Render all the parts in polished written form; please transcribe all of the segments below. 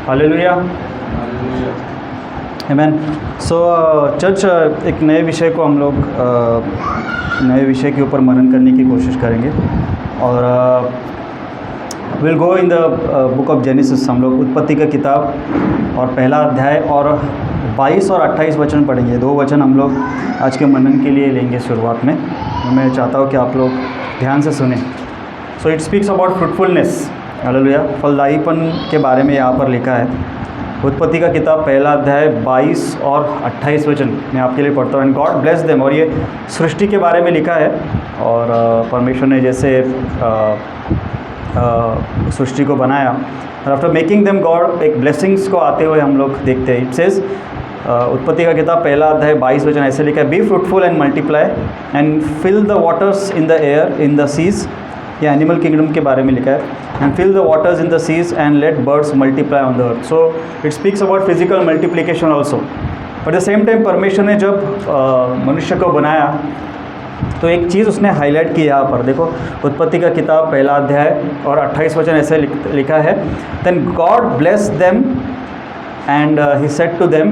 Hallelujah, आमेन। सो church, एक नए विषय को हम लोग नए विषय के ऊपर मनन करने की कोशिश करेंगे और will go in the book of genesis. हम लोग उत्पत्ति का किताब और पहला अध्याय और 22 और 28 वचन पढ़ेंगे। 2 वचन हम लोग आज के मनन के लिए लेंगे शुरुआत में। मैं चाहता हूँ कि आप लोग ध्यान से सुने। So it speaks about fruitfulness, hallelujah, फलदायीपन के बारे में यहाँ पर लिखा है। उत्पत्ति का किताब पहला अध्याय 22 और 28 वचन मैं आपके लिए पढ़ता हूँ। एंड गॉड ब्लेस देम, और ये सृष्टि के बारे में लिखा है। और परमेश्वर ने जैसे सृष्टि को बनाया, और आफ्टर मेकिंग देम गॉड एक ब्लेसिंग्स को आते हुए हम लोग देखते हैं। इट सेज, उत्पत्ति का किताब पहला अध्याय 22 वचन ऐसे लिखा है, be fruitful and multiply and fill the waters in the air in the seas. ये एनिमल किंगडम के बारे में लिखा है। And fill the waters in the seas and let birds multiply on the earth. So it speaks about physical multiplication also. But the same time परमेश्वर ने जब मनुष्य को बनाया तो एक चीज़ उसने हाईलाइट की यहाँ पर। देखो, उत्पत्ति का किताब पहला अध्याय और 28 वचन ऐसे लिखा है, then God bless them and he said to them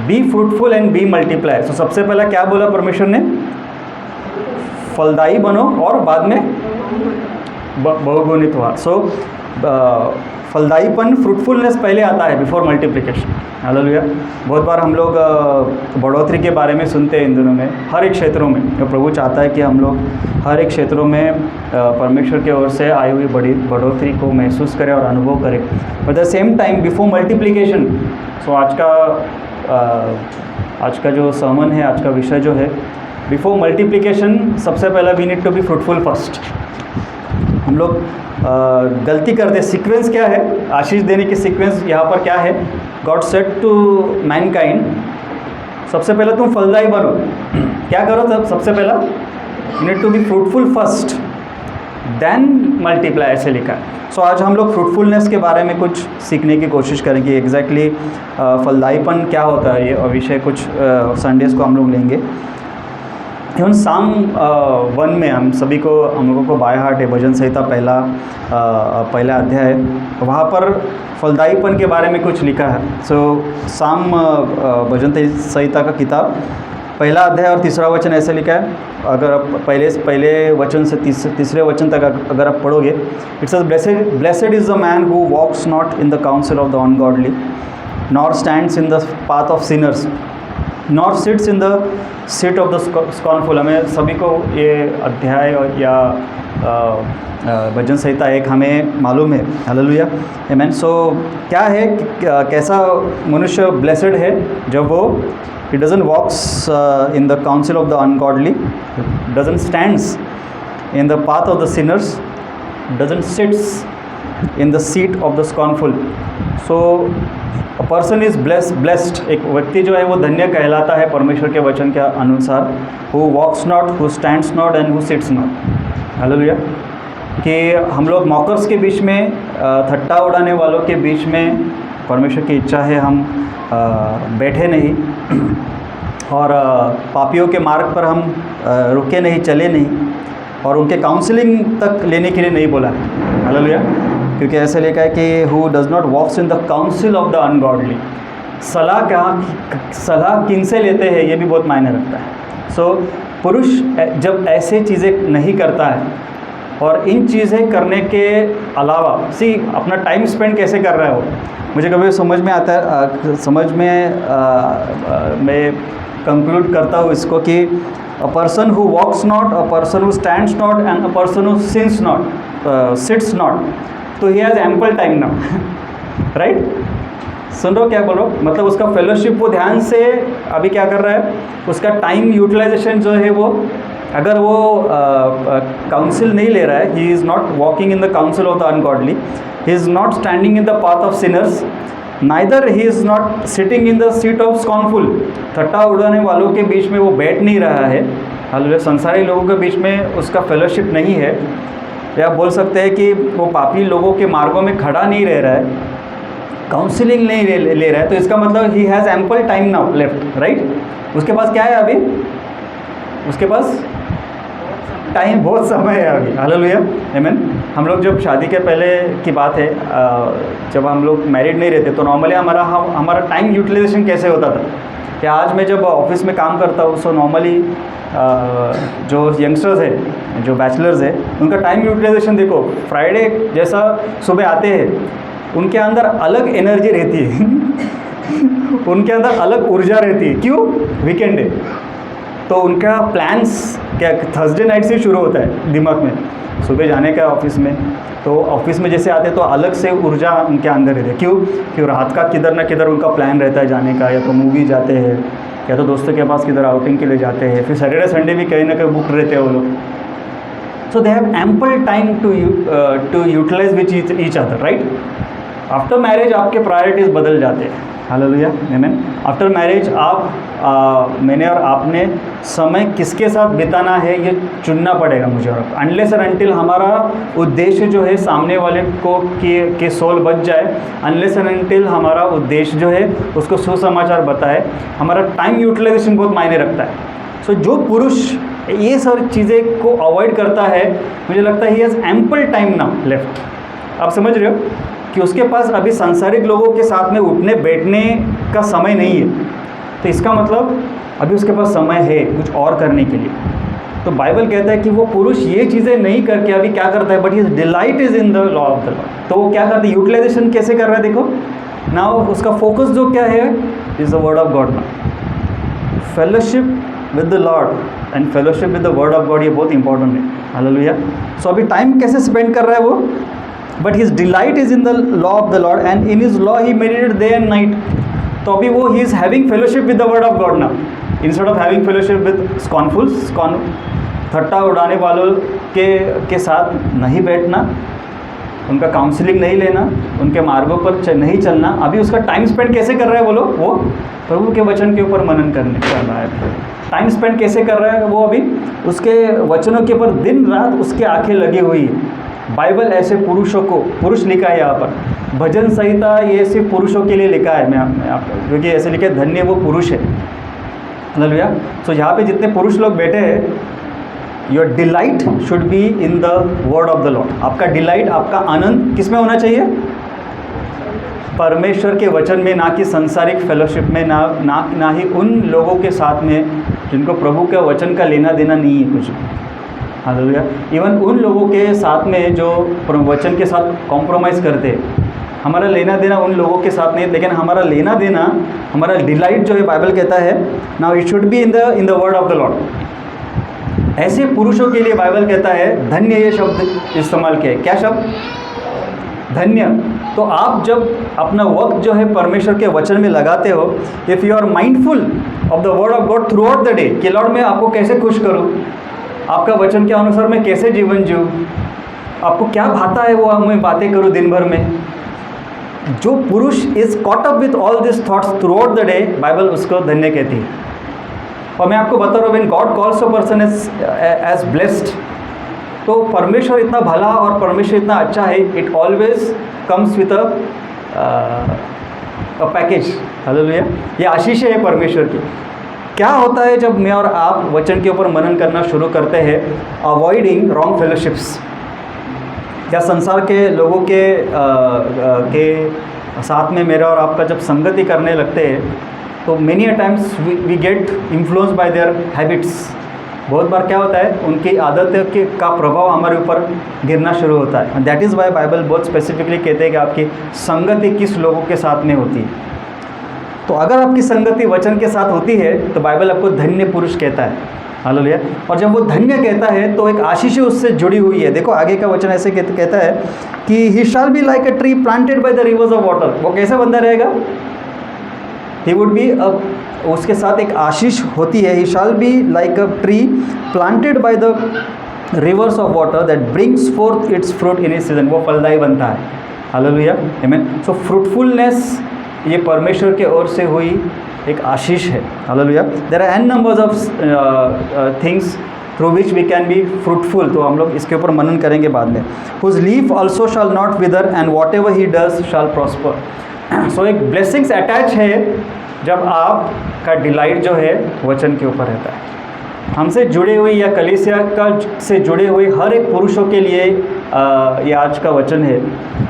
be fruitful and be multiply. तो सबसे पहला क्या बोला परमेश्वर ने? फलदायी बनो, और बाद में बहुगुणित हुआ। सो फलदायीपन, फ्रूटफुलनेस पहले आता है बिफोर मल्टीप्लिकेशन। हालेलुया। बहुत बार हम लोग बढ़ोतरी के बारे में सुनते हैं इन दिनों में, हर एक क्षेत्रों में। तो प्रभु चाहता है कि हम लोग हर एक क्षेत्रों में परमेश्वर की ओर से आई हुई बढ़ोतरी को महसूस करें और अनुभव करें। But the same time before multiplication, so आज का जो सर्मन है, आज का विषय जो है, बिफोर मल्टीप्लिकेशन सबसे पहला we need to be fruitful first. हम लोग गलती करते। सीक्वेंस क्या है? आशीष देने की सीक्वेंस यहाँ पर क्या है? गॉड सेड टू मैनकाइंड, सबसे पहले तुम फलदायी बनो। क्या करो? तब सबसे पहला you need to be fruitful first then multiply, ऐसे लिखा है। सो आज हम लोग फ्रूटफुलनेस के बारे में कुछ सीखने की कोशिश करेंगे। एग्जैक्टली फलदायीपन क्या होता है, ये विषय कुछ संडेज़ को हम लोग लेंगे। इवन साम 1 में हम लोगों को बाय हार्ट है। भजन संहिता पहला अध्याय है, वहाँ पर फलदायीपन के बारे में कुछ लिखा है। सो साम भजन संहिता का किताब पहला अध्याय और 3रा वचन ऐसे लिखा है। अगर आप पहले वचन से तीसरे वचन तक अगर आप पढ़ोगे, it says, blessed is the man who walks not in the council of the ungodly, nor stands in the path of sinners, nor sits in the seat of the scornful. हमें सभी को ये अध्याय या भजन संहिता एक हमें मालूम है। हालेलुया, आमेन। सो क्या है, कैसा मनुष्य ब्लेसेड है? जब वो he doesn't walks in the council of the ungodly, doesn't stands in the path of the sinners, doesn't sits in the seat of the scornful. So a person is blessed. एक व्यक्ति जो है वो धन्य कहलाता है परमेश्वर के वचन के अनुसार। who walks not, who stands not and who sits not. Hallelujah. कि हम लोग मॉकर्स के बीच में, थट्टा उड़ाने वालों के बीच में, परमेश्वर की इच्छा है हम बैठे नहीं, और पापियों के मार्ग पर हम रुके नहीं, चले नहीं, और उनके काउंसलिंग तक लेने के लिए नहीं बोला। हालेलुया। क्योंकि ऐसे लिखा है कि who does not walks in the council of the ungodly. सलाह किन से लेते हैं, ये भी बहुत मायने रखता है। सो पुरुष जब ऐसे चीज़ें नहीं करता है, और इन चीज़ें करने के अलावा अपना टाइम स्पेंड कैसे कर रहा है वो, मुझे कभी समझ में आता है। मैं कंक्लूड करता हूँ इसको कि a person who walks not, a person who stands not and a person who sits not, तो he has ample time now, right? सुन रहे हो क्या बोल रहा हूँ? मतलब उसका फेलोशिप वो ध्यान से अभी क्या कर रहा है, उसका टाइम यूटिलाइजेशन जो है वो, अगर वो काउंसिल नहीं ले रहा है, he is not walking in the council of the ungodly, he is not standing in the path of sinners, neither he is not sitting in the seat of scornful. थट्टा उड़ाने वालों के बीच में वो बैठ नहीं रहा है। हालेलुया। संसारी लोगों के बीच में उसका फेलोशिप नहीं है, या बोल सकते हैं कि वो पापी लोगों के मार्गों में खड़ा नहीं रह रहा है, काउंसिलिंग नहीं ले रहा है। तो इसका मतलब ही has ample time now left, right? उसके पास क्या है अभी? उसके पास टाइम, बहुत समय है अभी। हालेलुया, आमीन। हम लोग जब शादी के पहले की बात है, जब हम लोग मैरिड नहीं रहते तो नॉर्मली हमारा टाइम यूटिलाइजेशन कैसे होता था कि आज मैं जब ऑफिस में काम करता हूँ, सो नॉर्मली जो यंगस्टर्स है, जो बैचलर्स है, उनका टाइम यूटिलाइजेशन देखो, फ्राइडे जैसा सुबह आते हैं उनके अंदर अलग एनर्जी रहती है उनके अंदर अलग ऊर्जा रहती है। क्यों? वीकेंड है तो उनका प्लान्स क्या थर्सडे नाइट से शुरू होता है दिमाग में, सुबह जाने का ऑफिस में। तो ऑफिस में जैसे आते हैं तो अलग से ऊर्जा उनके अंदर रहती है। क्यों रात का किधर ना किधर उनका प्लान रहता है जाने का, या तो मूवी जाते हैं या तो दोस्तों के पास किधर आउटिंग के लिए जाते हैं, फिर सैटरडे संडे भी कहीं ना कहीं बुक रहते हैं वो लोग। So they have ample time to utilize which each other, right. After marriage आपके प्रायोरिटीज़ बदल जाते हैं। हालेलुया, आमीन। आफ्टर मैरिज मैंने और आपने समय किसके साथ बिताना है ये चुनना पड़ेगा मुझे और आपको। अनलेस एंड अनटिल हमारा उद्देश्य जो है सामने वाले को के सोल बच जाए, अनलेस एंड अनटिल हमारा उद्देश्य जो है उसको सुसमाचार बताए, हमारा टाइम यूटिलाइजेशन बहुत मायने रखता है। सो जो पुरुष ये सारी चीज़ें को अवॉइड करता है, मुझे लगता है ही has ample time now left. आप समझ रहे हो कि उसके पास अभी सांसारिक लोगों के साथ में उठने बैठने का समय नहीं है, तो इसका मतलब अभी उसके पास समय है कुछ और करने के लिए। तो बाइबल कहता है कि वो पुरुष ये चीज़ें नहीं करके अभी क्या करता है, but his delight is in the law of the Lord. तो वो क्या करता है, यूटिलाइजेशन कैसे कर रहा है, देखो ना उसका फोकस जो क्या है, is the word of God ना, fellowship with the Lord and fellowship with the word of God, ये बहुत इंपॉर्टेंट है। हालेलुया। सो अभी टाइम कैसे स्पेंड कर रहा है वो, but his delight is in the law of the Lord and in his law he meditate day and night. तो अभी वो he is having fellowship with the word of God ना, instead of having fellowship with scornfuls, ठट्टा उड़ाने वालों के साथ नहीं बैठना, उनका काउंसलिंग नहीं लेना, उनके मार्गों पर नहीं चलना। अभी उसका टाइम स्पेंड कैसे कर रहा है बोलो, वो प्रभु के वचन के ऊपर मनन करने कर रहा है। टाइम स्पेंड कैसे कर रहा है वो, अभी उसके वचनों के ऊपर दिन रात उसकी आंखें लगी हुई है। बाइबल ऐसे पुरुषों को, पुरुष लिखा है यहाँ पर, भजन संहिता ये सिर्फ पुरुषों के लिए लिखा है। मैं आपको क्योंकि ऐसे लिखा है, धन्य वो पुरुष है। हालेलुया। सो यहाँ पे जितने पुरुष लोग बैठे हैं, your delight should be in the word of the Lord. आपका डिलाइट, आपका आनंद किस में होना चाहिए, परमेश्वर के वचन में, ना कि संसारिक फेलोशिप में, ना ही उन लोगों के साथ में जिनको प्रभु के वचन का लेना देना नहीं है कुछ। हालेलुया। इवन उन लोगों के साथ में जो वचन के साथ कॉम्प्रोमाइज़ करते हैं, हमारा लेना देना उन लोगों के साथ नहीं, लेकिन हमारा लेना देना, हमारा डिलाइट जो है, बाइबल कहता है now it should be in the word of the Lord. ऐसे पुरुषों के लिए बाइबल कहता है धन्य, ये शब्द इस्तेमाल किया है। क्या शब्द, धन्य। तो आप जब अपना वक्त जो है परमेश्वर के वचन में लगाते हो, if you are mindful of the word of God throughout the day, कि लॉर्ड मैं आपको कैसे खुश करूँ, आपका वचन के अनुसार मैं कैसे जीवन जीऊँ, आपको क्या भाता है वो मैं बातें करूँ दिन भर में। जो पुरुष is caught up with all this thoughts through out the day, Bible उसको धन्य कहती है। और मैं आपको बता रहा हूँ, when God calls a person as blessed, तो परमेश्वर इतना भला और परमेश्वर इतना अच्छा है, it always comes with a package. Hallelujah. ये आशीष है परमेश्वर की। क्या होता है जब मैं और आप वचन के ऊपर मनन करना शुरू करते हैं, अवॉइडिंग रॉन्ग फेलोशिप्स, या संसार के लोगों के साथ में मेरा और आपका जब संगति करने लगते हैं, तो many a times we get influence by their habits. बहुत बार क्या होता है, उनकी आदत का प्रभाव हमारे ऊपर गिरना शुरू होता है। दैट इज़ वाई बाइबल बहुत स्पेसिफिकली कहते हैं कि आपकी संगति किस लोगों के साथ में होती है। तो अगर आपकी संगति वचन के साथ होती है तो बाइबल आपको धन्य पुरुष कहता है। हालेलुया। और जब वो धन्य कहता है तो एक आशीष उससे जुड़ी हुई है। देखो आगे का वचन ऐसे कहता है कि he shall be like a tree planted by the rivers of water. वो कैसा बंदा रहेगा, ही वुड बी, उसके साथ एक आशीष होती है। He shall be like a tree planted by the rivers of water that brings forth its fruit in its season. वो फलदायी बनता है। हालेलुया, आमीन। सो फ्रूटफुलनेस ये परमेश्वर के ओर से हुई एक आशीष है। Hallelujah. There are an numbers of things through which we can be fruitful. तो हम लोग इसके ऊपर मनन करेंगे बाद में। Whose leaf also shall not wither and whatever he does shall prosper. So एक ब्लेसिंग्स अटैच है जब आपका डिलाइट जो है वचन के ऊपर रहता है। हमसे जुड़े हुए या कलीसिया का से जुड़े हुए हर एक पुरुषों के लिए ये आज का वचन है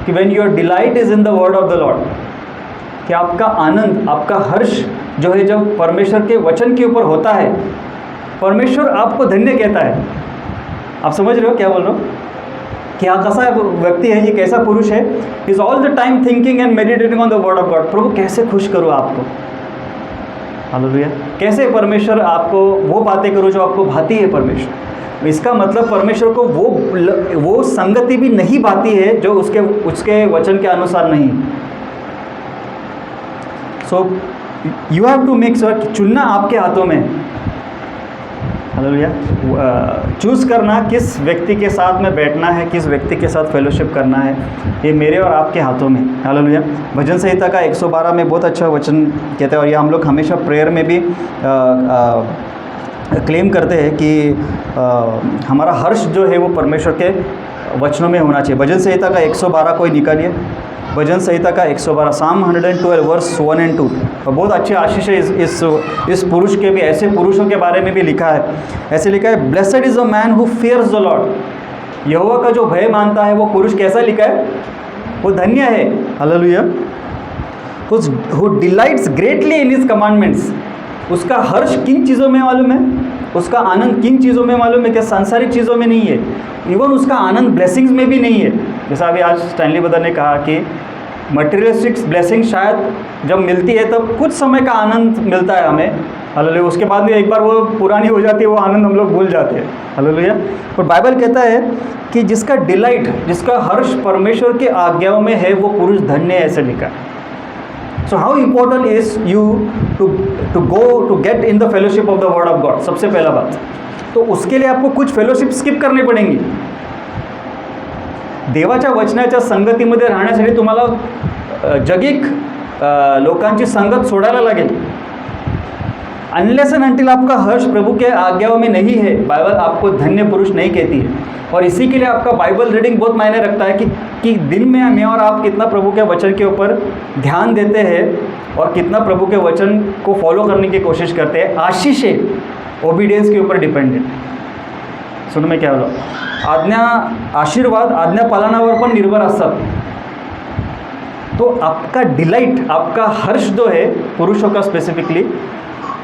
कि when your delight is in the word of the Lord, कि आपका आनंद, आपका हर्ष जो है जब परमेश्वर के वचन के ऊपर होता है, परमेश्वर आपको धन्य कहता है। आप समझ रहे हो क्या बोल रहा हूँ? कि हाँ, कैसा व्यक्ति है ये, कैसा पुरुष है, is all the time thinking and meditating on the word of God. प्रभु कैसे खुश करूँ आपको, हालेलुया, कैसे परमेश्वर आपको वो बातें करो जो आपको भाती है परमेश्वर। इसका मतलब परमेश्वर को वो संगति भी नहीं भाती है जो उसके वचन के अनुसार नहीं। So you have to make sure, चुनना आपके हाथों में, हालेलुया, चूज़ करना किस व्यक्ति के साथ में बैठना है, किस व्यक्ति के साथ फेलोशिप करना है, ये मेरे और आपके हाथों में। हालेलुया। भजन संहिता का 112 में बहुत अच्छा वचन कहते हैं, और ये हम लोग हमेशा प्रेयर में भी क्लेम करते हैं कि हमारा हर्ष जो है वो परमेश्वर के वचनों में होना चाहिए। भजन संहिता का 112 कोई निकालिए, भजन संहिता का 112, साम 112 वर्स 1 and 2। और बहुत अच्छी आशीष है इस पुरुष के भी, ऐसे पुरुषों के बारे में भी लिखा है। ऐसे लिखा है, blessed is a man who fears the Lord. यहोवा का जो भय मानता है वो पुरुष कैसा लिखा है, वो धन्य है। Hallelujah. Who delights greatly in his commandments. उसका हर्ष किन चीज़ों में मालूम है, उसका आनंद किन चीज़ों में मालूम है, क्या सांसारिक चीज़ों में नहीं है, इवन उसका आनंद ब्लेसिंग्स में भी नहीं है। जैसा अभी आज स्टैनली ब्रदर ने कहा कि मटेरियलिस्टिक ब्लेसिंग शायद जब मिलती है तब कुछ समय का आनंद मिलता है हमें, हालेलुया, उसके बाद में एक बार वो पुरानी हो जाती है, वो आनंद हम लोग भूल जाते हैं, हालेलुया। पर बाइबल कहता है कि जिसका डिलाइट, जिसका हर्ष परमेश्वर के आज्ञाओं में है वो पुरुष धन्य है, ऐसे लिखा है। So how important is you to go to get in the fellowship of the word of God. सबसे पहला बात तो उसके लिए आपको कुछ फेलोशिप स्किप करने पडेंगी। देवाच्या वचनाच्या संगतीमध्ये राहण्यासाठी तुम्हाला जगिक लोकांची संगत सोडायला लागेल। अनलेस एंड अनटिल आपका हर्ष प्रभु के आज्ञाओं में नहीं है, बाइबल आपको धन्य पुरुष नहीं कहती है। और इसी के लिए आपका बाइबल रीडिंग बहुत मायने रखता है कि दिन में मैं और आप कितना प्रभु के वचन के ऊपर ध्यान देते हैं और कितना प्रभु के वचन को फॉलो करने की कोशिश करते हैं। आशीष है ओबीडियंस के ऊपर डिपेंडेंट। सुन मैं क्या बोला, आज्ञा, आशीर्वाद आज्ञा पालनावर पण निर्भर असतात। तो आपका डिलाइट, आपका हर्ष जो है पुरुषों का स्पेसिफिकली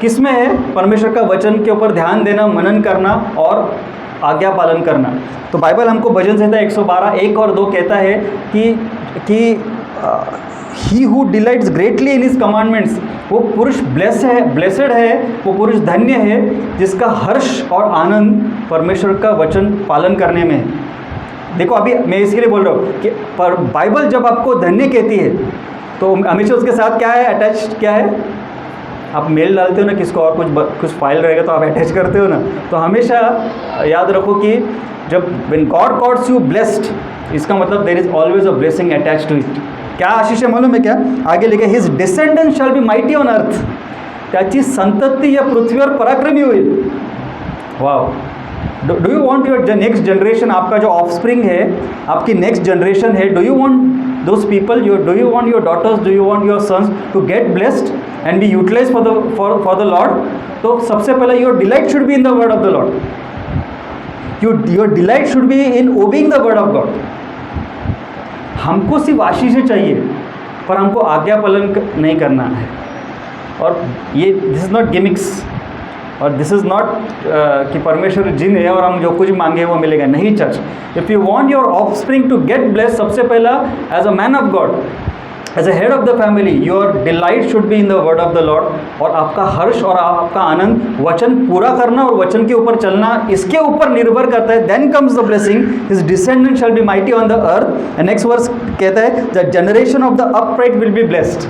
किस में है, परमेश्वर का वचन के ऊपर ध्यान देना, मनन करना और आज्ञा पालन करना। तो बाइबल हमको भजन संहिता 112 1 और 2 कहता है कि he who delights greatly in his commandments, वो पुरुष ब्लेसेड है, वो पुरुष धन्य है जिसका हर्ष और आनंद परमेश्वर का वचन पालन करने में है। देखो अभी मैं इसके लिए बोल रहा हूँ कि पर बाइबल जब आपको धन्य कहती है तो हमेशा उसके साथ क्या है, अटैच क्या है। आप मेल डालते हो ना किसको और कुछ फाइल रहेगा तो आप अटैच करते हो ना, तो हमेशा याद रखो कि जब when God calls you blessed, इसका मतलब there is always a blessing attached to it. क्या आशीष है मालूम है क्या, आगे लिखे his descendants shall be mighty on earth, त्याची संतती या पृथ्वीवर पराक्रमी होईल। Wow, do you want your next generation, आपका जो ऑफस्प्रिंग है, आपकी नेक्स्ट जनरेशन है, do you want those people, do you want your daughters, do you want your sons to get blessed and be utilized for the Lord? तो सबसे पहले your delight should be in the word of the Lord. Your delight should be in obeying the word of God. हमको सिर्फ आशीष चाहिए पर हमको आज्ञा पालन नहीं करना है। और ये दिस इज़ नॉट गिमिक्स, और दिस इज़ नॉट कि परमेश्वर जिन है और हम जो कुछ मांगे वो मिलेगा, नहीं church. If you want your offspring to get blessed, सबसे पहला as a man of God, as a head of the family, your delight should be in the word of the Lord. और आपका हर्ष और आपका आनंद वचन पूरा करना और वचन के ऊपर चलना, इसके ऊपर निर्भर करता है। Then comes the blessing, his descendant shall be mighty on the earth. And next verse कहता है the generation of the upright will be blessed.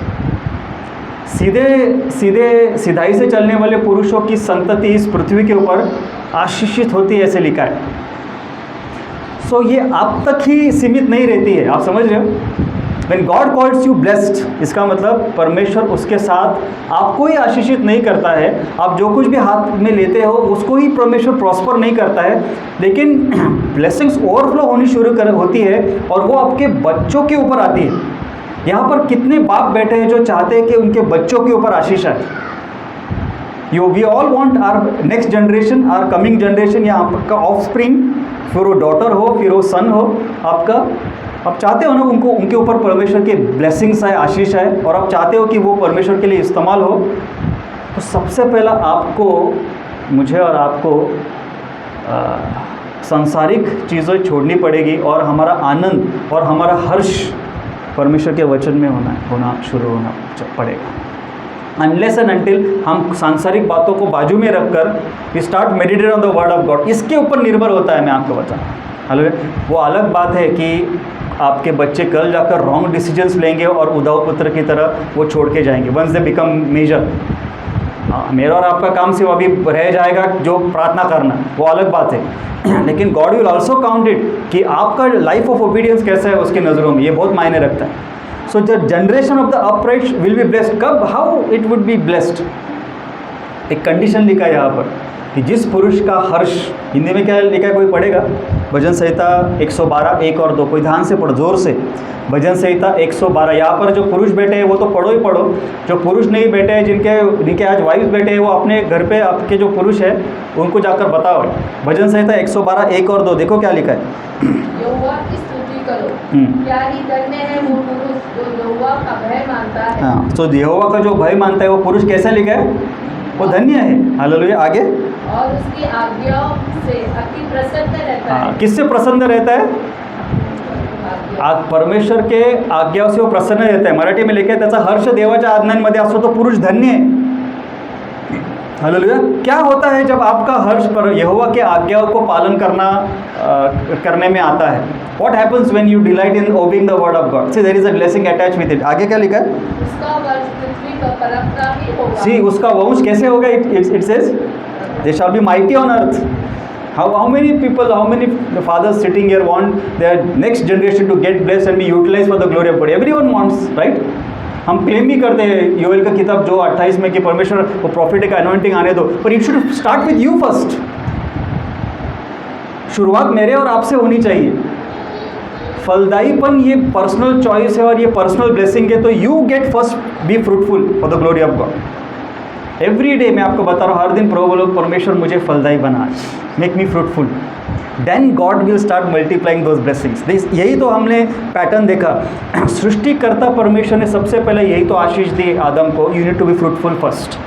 सीधाई से चलने वाले पुरुषों की संतति इस पृथ्वी के ऊपर आशीषित होती है, ऐसे लिखा है। सो ये आप तक ही सीमित नहीं रहती है, आप समझ रहे हो। When God calls you blessed, इसका मतलब परमेश्वर उसके साथ आपको ही आशीषित नहीं करता है। आप जो कुछ भी हाथ में लेते हो उसको ही परमेश्वर प्रॉस्पर नहीं करता है, लेकिन ब्लेसिंग्स ओवरफ्लो होनी शुरू होती है और वो आपके बच्चों के ऊपर आती है। यहाँ पर कितने बाप बैठे हैं जो चाहते हैं कि उनके बच्चों के ऊपर आशीष आए। We all want our next generation, our coming generation या आपका ऑफ स्प्रिंग, फिर वो डॉटर हो, फिर वो सन हो आपका, आप चाहते हो ना उनके ऊपर परमेश्वर के ब्लेसिंग्स आए, आशीष आए, और आप चाहते हो कि वो परमेश्वर के लिए इस्तेमाल हो। तो सबसे पहला आपको, मुझे और आपको सांसारिक चीज़ें छोड़नी पड़ेगी और हमारा आनंद और हमारा हर्ष परमेश्वर के वचन में होना शुरू होना पड़ेगा। अनलेस एंड अनटिल हम सांसारिक बातों को बाजू में रखकर we start meditate on the word of God, इसके ऊपर निर्भर होता है। मैं आपको बताऊँ, हेलो, वो अलग बात है कि आपके बच्चे कल जाकर रॉन्ग डिसीजंस लेंगे और उद्धव पुत्र की तरह वो छोड़ के जाएंगे वंस दे बिकम मेजर। मेरा और आपका काम सिर्फ अभी रह जाएगा जो प्रार्थना करना, वो अलग बात है। लेकिन God will also count it कि आपका लाइफ ऑफ ओबीडियंस कैसा है उसकी नज़रों में, ये बहुत मायने रखता है। So the generation of the upright will be blessed. कब, how it would be blessed? एक कंडीशन लिखा है यहाँ पर कि जिस पुरुष का हर्ष, हिंदी में क्या लिखा है, कोई पढ़ेगा? भजन संहिता 112 1 और 2, कोई ध्यान से पढ़ो, जोर से। भजन संहिता 112। यहाँ पर जो पुरुष बैठे हैं वो तो पढ़ो ही पढ़ो, जो पुरुष नहीं बैठे हैं, जिनके आज वाइफ बैठे हैं, वो अपने घर पे आपके जो पुरुष है उनको जाकर बताओ। भजन संहिता 112 1 और 2, देखो क्या लिखा है। यहोवा की स्तुति करो, क्या ही धन्य है वो पुरुष जो यहोवा का भय मानता है। हाँ, तो यहोवा का जो भय मानता है वो पुरुष कैसा लिखा है? वो धन्य है। हालेलुया। आगे, और उसकी आज्ञाओं से अति प्रसन्न रहता है। किससे प्रसन्न रहता है? परमेश्वर के आज्ञाओं से वो प्रसन्न रहता है। मराठी में लिखा है त्याचा हर्ष देवाच्या आज्ञांमध्ये असतो तो पुरुष धन्य है। हालेलुया। क्या होता है जब आपका हर्ष पर यहोवा के आज्ञाओं को पालन करने में आता है? What happens when you delight in obeying the word of God? See, there is a blessing attached with it. आगे क्या लिखा है? उसका वंश पृथ्वी पर पराक्रमी होगा। See, उसका वंश कैसे होगा? It says, they shall be mighty on earth. How many people, how many fathers sitting here want their next generation to get blessed and be utilized for the glory of God? Everyone wants, right? हम claim भी करते हैं योएल का किताब जो 28 में कि परमेश्वर वो प्रॉफिटिक अनॉइंटिंग आने दो, पर it should start with you first. शुरुआत मेरे और आपसे होनी चाहिए। फलदायीपन ये पर्सनल चॉइस है और ये पर्सनल ब्लेसिंग है, तो you get first B fruitful for the glory of God. Every day मैं आपको बता रहा हूँ, हर दिन प्रभु बोलो परमेश्वर मुझे फलदायी बना, make me fruitful, then God will start multiplying those blessings. यही तो हमने पैटर्न देखा। सृष्टिकर्ता परमेश्वर ने सबसे पहले यही तो आशीष दी आदम को, you need to be fruitful first,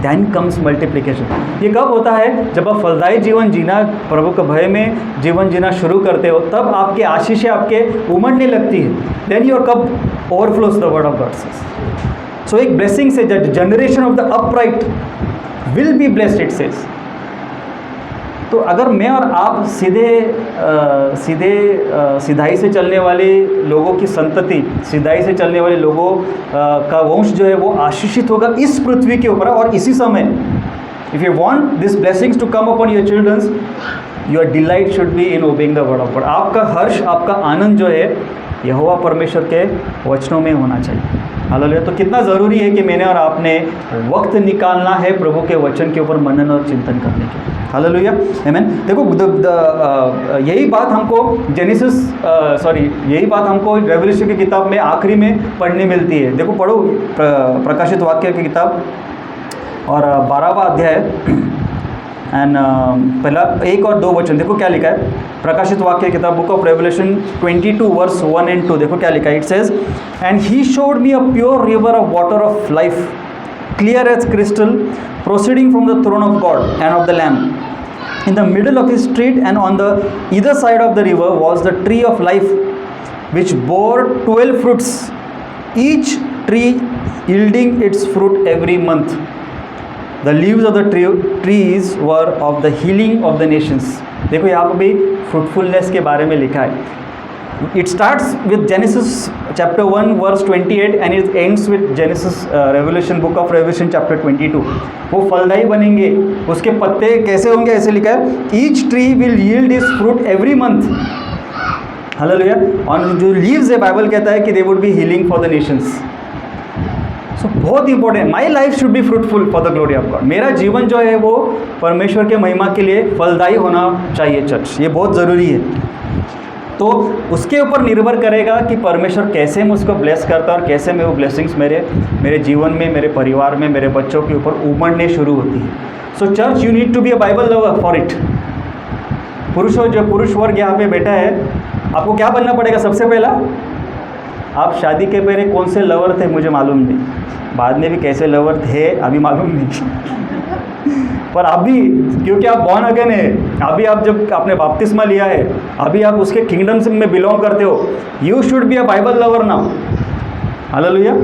then comes multiplication. ये कब होता है? जब आप फलदायी जीवन जीना, प्रभु के भय में जीवन जीना शुरू करते हो, तब आपके आशीषें आपके उमड़ने लगती है। Then your cup overflows the word of God. So एक ब्लेसिंग से generation of the upright will be blessed, it says. तो अगर मैं और आप सिधाई से चलने वाले लोगों की संतति, सिधाई से चलने वाले लोगों का वंश जो है वो आशीषित होगा इस पृथ्वी के ऊपर। और इसी समय if you want this blessings to come upon your childrens, your delight should be in obeying the word of God. आपका हर्ष, आपका आनंद जो है यहोवा परमेश्वर के वचनों में होना चाहिए। हालेलुया। तो कितना ज़रूरी है कि मैंने और आपने वक्त निकालना है प्रभु के वचन के ऊपर मनन और चिंतन करने के। हालेलुया, आमीन। देखो यही बात हमको यही बात हमको रेवल्यूशन की किताब में आखिरी में पढ़ने मिलती है। देखो पढ़ो प्रकाशित वाक्य की किताब और 12वां अध्याय एंड पहला 1 और 2 वचन। देखो क्या लिखा है प्रकाशित वाक्य किताब, book of Revelation 22 verse 1 and 2। देखो क्या लिखा है। It says, and he showed me a pure river of water of life, clear as crystal, proceeding from the throne of God and of the Lamb. In the middle of his street and on the either side of the river was the tree of life, which bore 12 fruits, each tree yielding its fruit every month. The leaves of the trees were of the healing of the nations. देखो यहाँ पर भी fruitfulness के बारे में लिखा है। It starts with Genesis chapter 1 verse 28 and it ends with Genesis Revelation, book of Revelation chapter 22। वो फलदायी बनेंगे, उसके पत्ते कैसे होंगे? ऐसे लिखा है, each tree will yield its fruit every month। Hallelujah. और जो लीव्स है बाइबल कहता है कि they would be healing for the nations। सो बहुत important, my life should be fruitful for the glory of God. मेरा जीवन जो है वो परमेश्वर के महिमा के लिए फलदायी होना चाहिए चर्च, ये बहुत ज़रूरी है। तो उसके ऊपर निर्भर करेगा कि परमेश्वर कैसे मुझको ब्लेस करता है और कैसे मैं वो ब्लेसिंग्स मेरे जीवन में, मेरे परिवार में, मेरे बच्चों के ऊपर उमड़ने शुरू होती है. So church, you need to be a Bible lover for it. पुरुषों, जो पुरुष वर्ग यहाँ पे बैठा है, आपको क्या बनना पड़ेगा? सबसे पहला, आप शादी के पहले कौन से लवर थे मुझे मालूम नहीं, बाद में भी कैसे लवर थे अभी मालूम नहीं पर अभी क्योंकि आप बॉर्न अगेन है, अभी आप जब आपने बपतिस्मा लिया है, अभी आप उसके किंगडम में बिलोंग करते हो, you should be a Bible lover now. Hallelujah.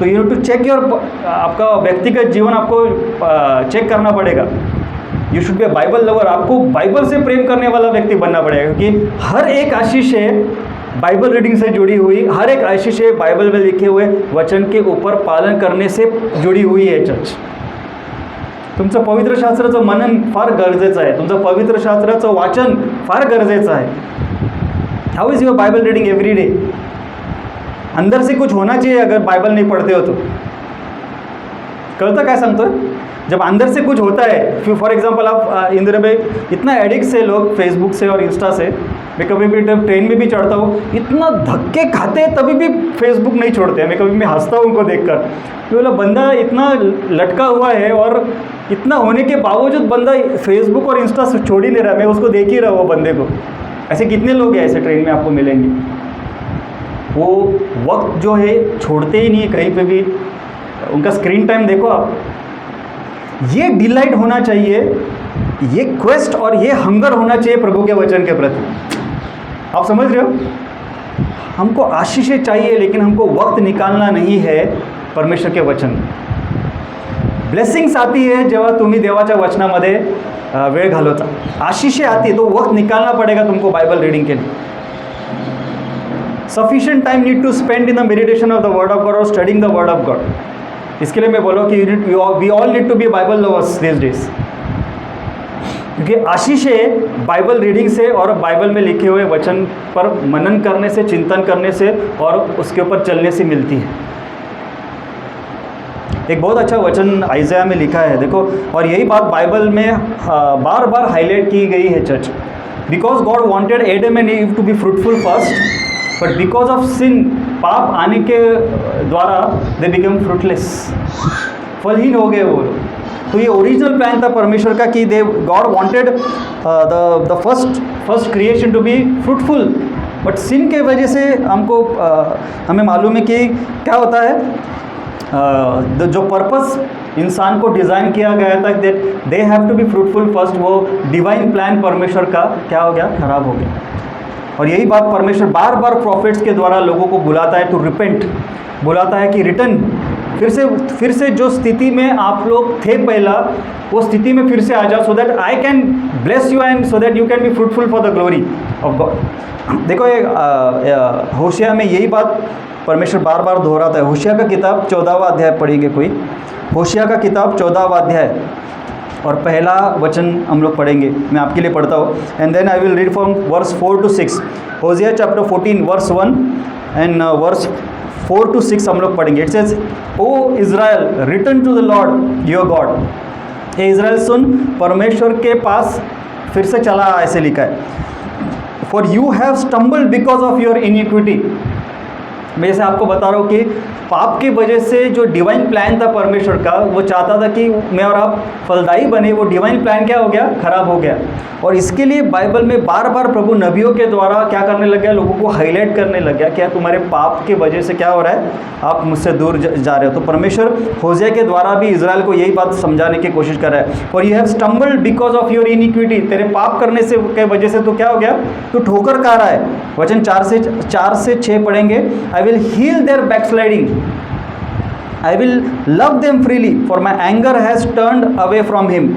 तो यू टू चेक योर, आपका व्यक्तिगत जीवन आपको चेक करना पड़ेगा. You should be a Bible lover. आपको बाइबल से प्रेम करने वाला व्यक्ति बनना पड़ेगा, क्योंकि हर एक आशीष है बाइबल रीडिंग से जुड़ी हुई, हर एक आशीष है बाइबल में लिखे हुए वचन के ऊपर पालन करने से जुड़ी हुई आहे. चर्च, तुमचं पवित्र शास्त्राचं मनन फार गरजेचं आहे, तुमचं पवित्र शास्त्राचं वाचन फार गरजेचं आहे. How is your Bible reading every day? अंदर से कुछ होना चाहिए अगर बाइबल नहीं पढ़ते हो तो. कळतं काय सांगतोय? जब अंदर से कुछ होता है, फॉर एग्जाम्पल आप इंदिरा भाई, इतना एडिक्ट से लोग फेसबुक से और इंस्टा से. मैं कभी भी ट्रेन में भी चढ़ता हूँ, इतना धक्के खाते हैं तभी भी फेसबुक नहीं छोड़ते हैं. मैं कभी हंसता हूँ उनको देखकर, तो बोला बंदा इतना लटका हुआ है और इतना होने के बावजूद बंदा फेसबुक और इंस्टा छोड़ ही नहीं रहा. मैं उसको देख ही रहा वो बंदे को. ऐसे कितने लोग हैं ऐसे ट्रेन में आपको मिलेंगे, वो वक्त जो है छोड़ते ही नहीं है कहीं पे भी. उनका स्क्रीन टाइम देखो आप. ये डिलाइट होना चाहिए, ये क्वेस्ट और ये हंगर होना चाहिए प्रभु के वचन के प्रति. आप समझ रहे हो? हमको आशीषें चाहिए, लेकिन हमको वक्त निकालना नहीं है परमेश्वर के वचन. ब्लेसिंग्स आती है जेव्हा तुम्ही देवाच्या वचनामध्ये वेळ घालवता. आशीषें आती है तो वक्त निकालना पड़ेगा तुमको बाइबल रीडिंग के लिए. Sufficient time need to spend in the meditation of the word of God और studying the word of God. इसके लिए मैं बोला कि we all need to be Bible lovers this days, क्योंकि आशीषें बाइबल रीडिंग से और बाइबल में लिखे हुए वचन पर मनन करने से, चिंतन करने से और उसके ऊपर चलने से मिलती है. एक बहुत अच्छा वचन आइज़ाया में लिखा है, देखो, और यही बात बाइबल में बार बार हाईलाइट की गई है. Church, because God wanted Adam and Eve to be fruitful first, but because of sin, पाप आने के द्वारा दे बिकम फ्रूटलेस, फलहीन हो गए वो. तो ये ओरिजिनल प्लान था परमेश्वर का कि they God wanted the first creation to be fruitful, but sin के वजह से हमको हमें मालूम है कि क्या होता है, जो पर्पस इंसान को डिज़ाइन किया गया था that they have to be fruitful first, वो डिवाइन प्लान परमेश्वर का क्या हो गया? खराब हो गया. और यही बात परमेश्वर बार बार प्रॉफिट्स के द्वारा लोगों को बुलाता है टू रिपेंट, बुलाता है कि रिटर्न, फिर से जो स्थिति में आप लोग थे पहला, वो स्थिति में फिर से आ जाओ, सो that I can bless you and so that you can be fruitful for the glory of God. देखो, ये होशिया में यही बात परमेश्वर बार बार दोहराता है. होशिया का किताब 14वां अध्याय पढ़ेंगे कोई. होशिया का किताब 14वां अध्याय और पहला वचन हम लोग पढ़ेंगे. मैं आपके लिए पढ़ता हूँ, and then I will read from verse 4 to 6. Hosea chapter 14 verse 1 and verse 4 to 6 हम लोग पढ़ेंगे. It says, O Israel, return to the Lord your God. हे इज़राइल सुन, परमेश्वर के पास फिर से चला, ऐसे लिखा है. For you have stumbled because of your iniquity. मैं जैसे आपको बता रहा हूँ कि पाप की वजह से जो डिवाइन प्लान था परमेश्वर का, वो चाहता था कि मैं और आप फलदायी बने, वो डिवाइन प्लान क्या हो गया? खराब हो गया. और इसके लिए बाइबल में बार बार प्रभु नबियों के द्वारा क्या करने लग गया? लोगों को हाईलाइट करने लग गया, क्या तुम्हारे पाप की वजह से क्या हो रहा है? आप मुझसे दूर जा रहे हो. तो परमेश्वर होशिया के द्वारा भी इजराइल को यही बात समझाने की कोशिश कर रहा है. और you have stumbled because of your inequity. तेरे पाप करने से के वजह से तो क्या हो गया? तो ठोकर खा रहा है. वचन 4 से 6 पढ़ेंगे. I will heal their backsliding, I will love them freely, for my anger has turned away from him.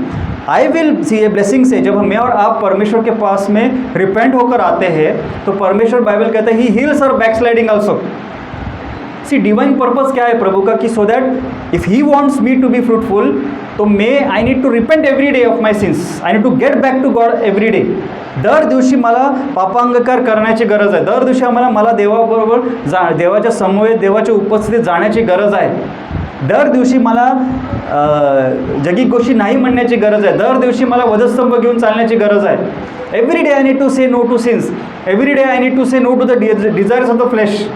I will see a blessing से, जब मैं और आप परमेश्वर के पास में रिपेंट होकर आते हैं तो परमेश्वर बाइबल कहता है he heals our backsliding also. See divine purpose क्या है प्रभु का? कि so that if he wants me to be fruitful, तो I need to repent every day of my sins. I need to get back to God every day. दर दिवशी मला पापांगकार करण्याची गरज आहे. दर दिवशी मला देवाबरोबर देवाच्या समवेत, देवाच्या उपस्थितीत जाण्याची गरज आहे. दर दिवशी मला जगी गोष्टी नाही म्हणण्याची गरज आहे. दर दिवशी मला वधस्तंभ घेऊन चालण्याची गरज आहे. Every day I need to say no to sins. Every day I need to say no to the desires of the flesh.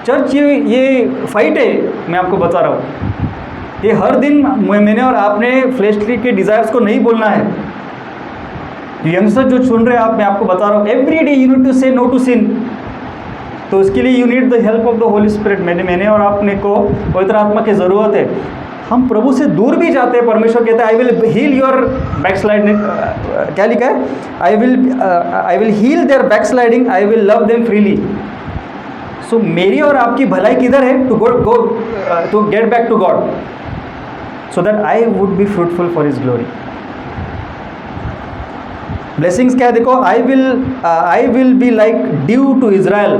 Church ये फाइट है, मैं आपको बता रहा हूँ. ये हर दिन मैंने और आपने फ्लैशली के डिज़ायर्स को नहीं बोलना है. यंगस्टर जो सुन रहे हैं आप, मैं आपको बता रहा हूँ, every day you need to say no to sin. तो उसके लिए you need the help of the Holy Spirit. मैंने और आपने को पवित्र आत्मा की ज़रूरत है. हम प्रभु से दूर भी जाते हैं. परमेश्वर कहता है I will heal your backsliding. क्या लिखा है? I will heal their backsliding, I will love them freely. So मेरी और आपकी भलाई किधर है? To get back to God, so that I would be fruitful for his glory. Blessings क्या है देखो. I will be like dew to Israel,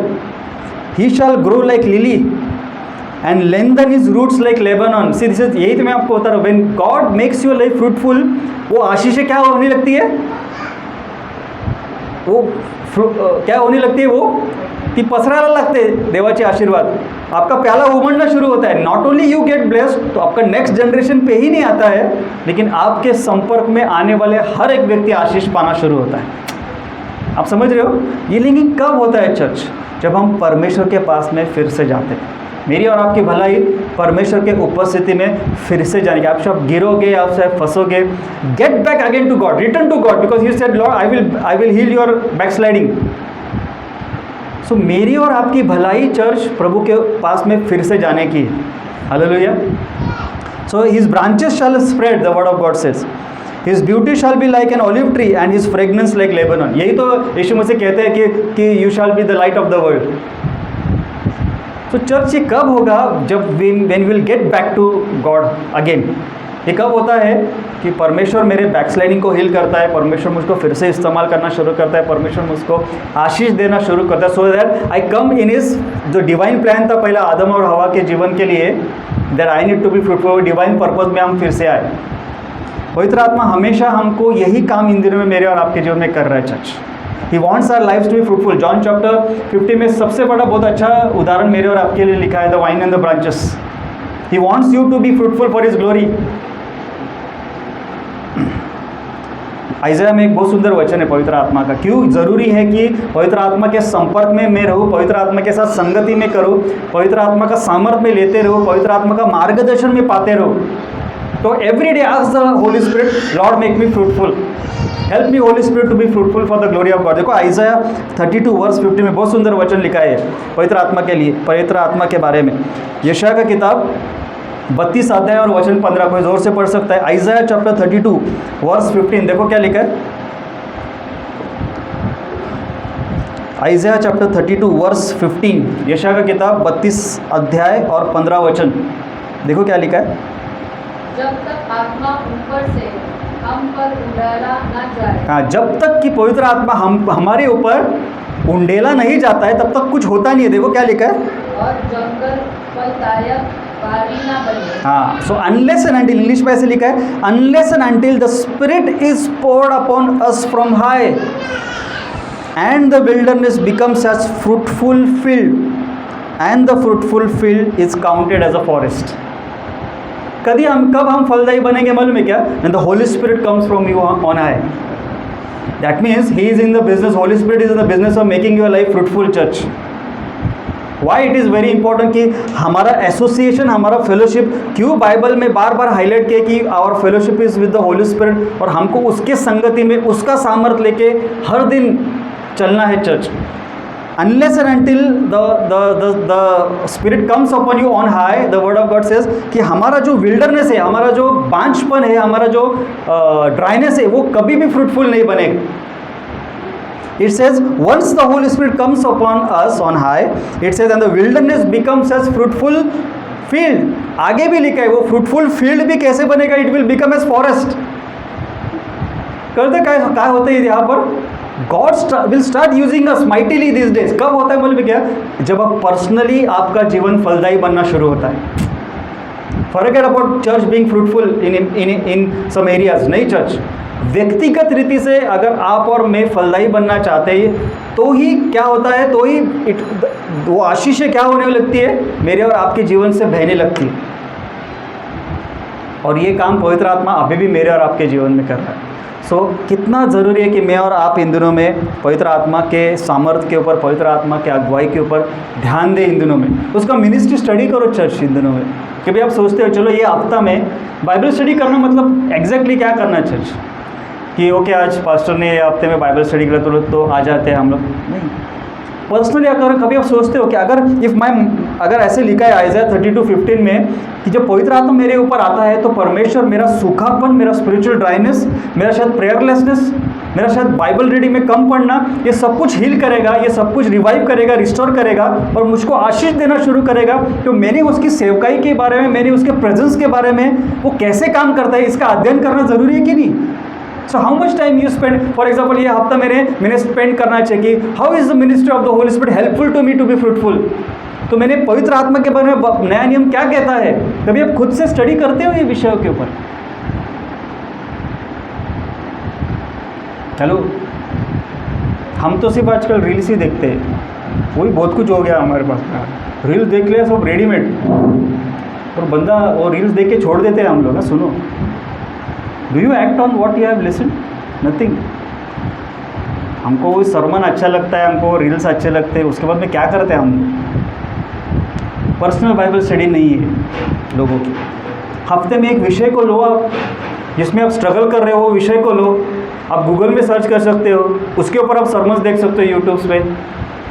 he shall grow like lily and lengthen his roots like Lebanon. See this is, यही तो मैं आपको बता रहा हूँ. When God makes your life fruitful, वो आशीषें क्या होने लगती है? वो क्या होने लगती है? वो ती पसरायला लागते देवाचे आशीर्वाद. आपका प्याला उमड़ना शुरू होता है. Not only you get blessed, तो आपका नेक्स्ट जनरेशन पे ही नहीं आता है, लेकिन आपके संपर्क में आने वाले हर एक व्यक्ति आशीष पाना शुरू होता है. आप समझ रहे हो? ये लेकिन कब होता है चर्च? जब हम परमेश्वर के पास में फिर से जाते हैं. मेरी और आपकी भलाई परमेश्वर के उपस्थिति में फिर से जाने की. आप सब गिरोगे, आप सब फंसोगे. Get back again to God, return to God, because he said Lord I will heal your backsliding. So मेरी और आपकी भलाई चर्च प्रभु के पास में फिर से जाने की. Hallelujah. So his branches shall spread, the word of God says. His beauty shall be like an olive tree and his fragrance like Lebanon. यही तो यीशु मसीह कहते हैं कि you shall be the light of the world. तो church ये कब होगा? जब when will get back to God again. ये कब होता है? कि परमेश्वर मेरे बैकस्लाइडिंग को हील करता है, परमेश्वर मुझको फिर से इस्तेमाल करना शुरू करता है, परमेश्वर मुझको आशीष देना शुरू करता है. So that I come in is, जो डिवाइन प्लान था पहला आदम और हवा के जीवन के लिए, that I need to be fruitful, divine purpose में हम फिर से आए. पवित्र आत्मा हमेशा हमको यही काम इन दिनों में मेरे और आपके जीवन में कर रहा है church. He wants our lives to be fruitful. John chapter 50 में सबसे बड़ा बहुत अच्छा उदाहरण मेरे और आपके लिए लिखा है, the wine and the branches. He wants you to be fruitful for His glory. आइज़ाया में एक बहुत सुंदर वचन है पवित्र आत्मा का. क्यों ज़रूरी है कि पवित्र आत्मा के संपर्क में मैं रहूँ, पवित्र आत्मा के साथ संगति में करूँ, पवित्र आत्मा का सामर्थ्य में लेते रहूँ, पवित्र आत्मा का मार्गदर्शन में पाते रहूँ. तो every day ask the Holy Spirit, Lord make me fruitful, help me Holy Spirit to be fruitful for the glory of God. देखो आइज़ाया 32 वर्स 50 में बहुत सुंदर वचन लिखा है पवित्र आत्मा के लिए, पवित्र आत्मा के बारे में. यशायाह का किताब 32 अध्याय और वचन 15, कोई जोर से पढ़ सकता है. आइज़ाया चैप्टर 32 वर्स 15, देखो क्या लिखा है. आइज़ाया चैप्टर 32 वर्स 15, यशायाह का किताब 32 अध्याय और 15 वचन, देखो क्या लिखा है. जब तक आत्मा ऊपर से हम पर उंडेला न जाए. हाँ, जब तक कि पवित्र आत्मा हमारे ऊपर उंडेला नहीं जाता है तब तक कुछ होता नहीं है. देखो क्या लिखा है. और जंगल फलदायक बारी ना बने. हाँ, सो अनलेस एंड अंटिल, इंग्लिश में ऐसे लिखा है, unless and until the Spirit is poured upon us from high and the wilderness becomes as fruitful field and the fruitful field is counted as a forest. कब हम फलदायी बनेंगे मालूम है क्या? When the Holy Spirit comes from you on high. That means He is in the business, Holy Spirit is in the business of making your life fruitful, church. Why it is very important कि हमारा association, हमारा fellowship, क्यों Bible में बार बार highlight किया कि our fellowship is with the Holy Spirit, और हमको उसके संगति में उसका सामर्थ्य लेके हर दिन चलना है church. Unless and until the spirit comes upon you on high, the word of God says कि हमारा जो विल्डरनेस है, हमारा जो बांझपन है, हमारा जो ड्राइनेस है, वो कभी भी फ्रूटफुल नहीं बनेगा. It says once the Holy Spirit comes upon us on high, it says and the wilderness becomes as fruitful field. आगे भी लिखा है वो फ्रूटफुल फील्ड भी कैसे बनेगा? It will become as forest. करते क्या होता है यहाँ पर? God will start using us mightily these days. कब होता है बोले क्या? जब आप पर्सनली आपका जीवन फलदायी बनना शुरू होता है. Forget about church being fruitful in some areas. नहीं, चर्च व्यक्तिगत रीति से अगर आप और मैं फलदायी बनना चाहते हैं तो ही क्या होता है, तो ही वो आशीषें क्या होने लगती है? मेरे और आपके जीवन से बहने लगती है. और ये काम पवित्र आत्मा अभी भी मेरे और आपके जीवन में कर रहा है। सो कितना ज़रूरी है कि मैं और आप इन दिनों में पवित्र आत्मा के सामर्थ्य के ऊपर, पवित्र आत्मा के अगुवाई के ऊपर ध्यान दें इन दिनों में। उसका मिनिस्ट्री स्टडी करो चर्च इन दिनों में। कभी आप सोचते हो चलो ये हफ्ता में बाइबल स्टडी करना, मतलब एग्जैक्टली क्या करना है चर्च कि ओके आज पास्टर ने हफ्ते में बाइबल स्टडी किया तो आ जाते हैं हम लोग, नहीं। पर्सनली अगर कभी आप सोचते हो कि अगर ऐसे लिखा है आइज़ाया 32:15 में कि जब पवित्र आत्मा मेरे ऊपर आता है तो परमेश्वर मेरा सूखापन, मेरा स्पिरिचुअल ड्राइनेस, मेरा शायद प्रेयरलेसनेस, मेरा शायद बाइबल रीडिंग में कम पढ़ना, ये सब कुछ हील करेगा, ये सब कुछ रिवाइव करेगा, रिस्टोर करेगा और मुझको आशीष देना शुरू करेगा। तो मैंने उसकी सेवकाई के बारे में, मैंने उसके प्रेजेंस के बारे में, वो कैसे काम करता है इसका अध्ययन करना ज़रूरी है कि नहीं। So how much time you spend, for example ये हफ्ता मैंने स्पेंड करना चाहिए कि how is the ministry of the Holy Spirit helpful to me to be fruitful. तो मैंने पवित्र आत्मा के बारे में नया नियम क्या कहता है, कभी आप खुद से स्टडी करते हो ये विषयों के ऊपर? हेलो, हम तो सिर्फ आजकल रील्स ही देखते हैं, वही बहुत कुछ हो गया हमारे पास। रील्स देख लिया सब रेडीमेड, और बंदा वो रील्स देख के छोड़ देते हैं हम लोग ना। सुनो, do you act on what you have listen? Nothing. हमको वो सरमन अच्छा लगता है, हमको रील्स अच्छे लगते हैं, उसके बाद में क्या करते हैं हम? पर्सनल बाइबल स्टडी नहीं है लोगों की। हफ्ते में एक विषय को लो आप, जिसमें आप स्ट्रगल कर रहे हो, विषय को लो, आप गूगल में सर्च कर सकते हो, उसके ऊपर आप सरमन्स देख सकते हो यूट्यूब्स पे।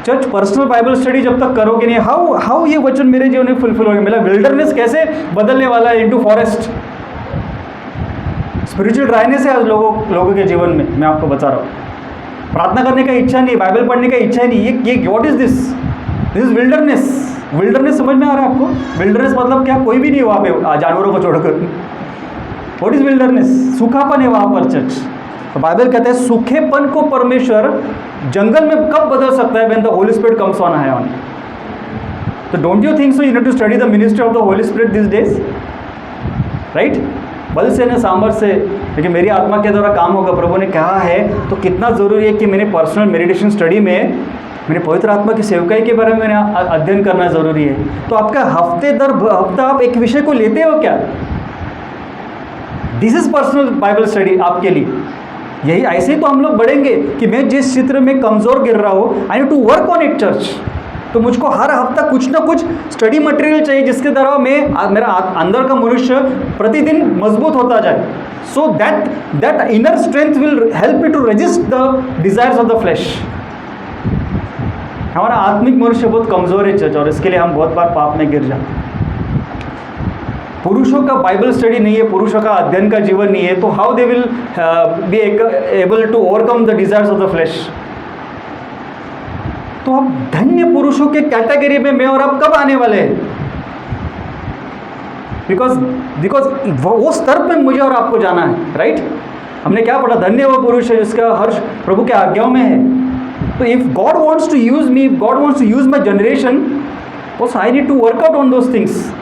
चर्च पर्सनल बाइबल स्टडी जब तक करोगे नहीं, हाउ ये वचन मेरे जीवन में फुलफिल होगा, मेरा विल्डरनेस कैसे बदलने वाला है इनटू फॉरेस्ट। स्पिरिचुअल ड्राइनेस है आज लोगों के जीवन में, मैं आपको बता रहा हूँ। प्रार्थना करने का इच्छा नहीं, बाइबल पढ़ने का इच्छा नहीं, ये what is this? This is wilderness. Wilderness समझ में आ रहा है आपको? विल्डरनेस मतलब क्या? कोई भी नहीं वहाँ पे जानवरों को छोड़कर। What is wilderness? सूखापन है वहाँ पर चर्च। तो बाइबल कहते हैं सूखेपन को परमेश्वर जंगल में कब बदल सकता है? When the Holy Spirit comes on है ऑन। तो don't you think so you need to study the ministry of the Holy Spirit this days, right? बल से न सामर्थ से, लेकिन मेरी आत्मा के द्वारा काम होगा, प्रभु ने कहा है। तो कितना ज़रूरी है कि मेरे पर्सनल मेडिटेशन स्टडी में मेरे पवित्र आत्मा की सेवकाई के बारे में मैंने अध्ययन करना ज़रूरी है। तो आपका हफ्ते दर हफ्ता आप एक विषय को लेते हो क्या? This is personal Bible study आपके लिए। यही ऐसे ही तो हम लोग बढ़ेंगे कि मैं जिस क्षेत्र में कमज़ोर गिर रहा हूँ, I need to work on it church. तो मुझको हर हफ्ता कुछ ना कुछ स्टडी मटेरियल चाहिए जिसके द्वारा मेरा अंदर का मनुष्य प्रतिदिन मजबूत होता जाए। So that inner strength will help me to resist the desires of the flesh. हमारा आत्मिक मनुष्य बहुत कमज़ोर है चर्च, और इसके लिए हम बहुत बार पाप में गिर जाते हैं। पुरुषों का बाइबल स्टडी नहीं है, पुरुषों का अध्ययन का जीवन नहीं है, तो how they will be able to overcome the desires of the flesh? तो अब धन्य पुरुषों के कैटेगरी में मैं और आप कब आने वाले हैं? बिकॉज वो स्तर पे मुझे और आपको जाना है, राइट? हमने क्या पढ़ा? धन्य वो पुरुष है जिसका हर्ष प्रभु के आज्ञाओं में है। तो if God wants to use me, God wants to use my generation, also I need to work out on those things.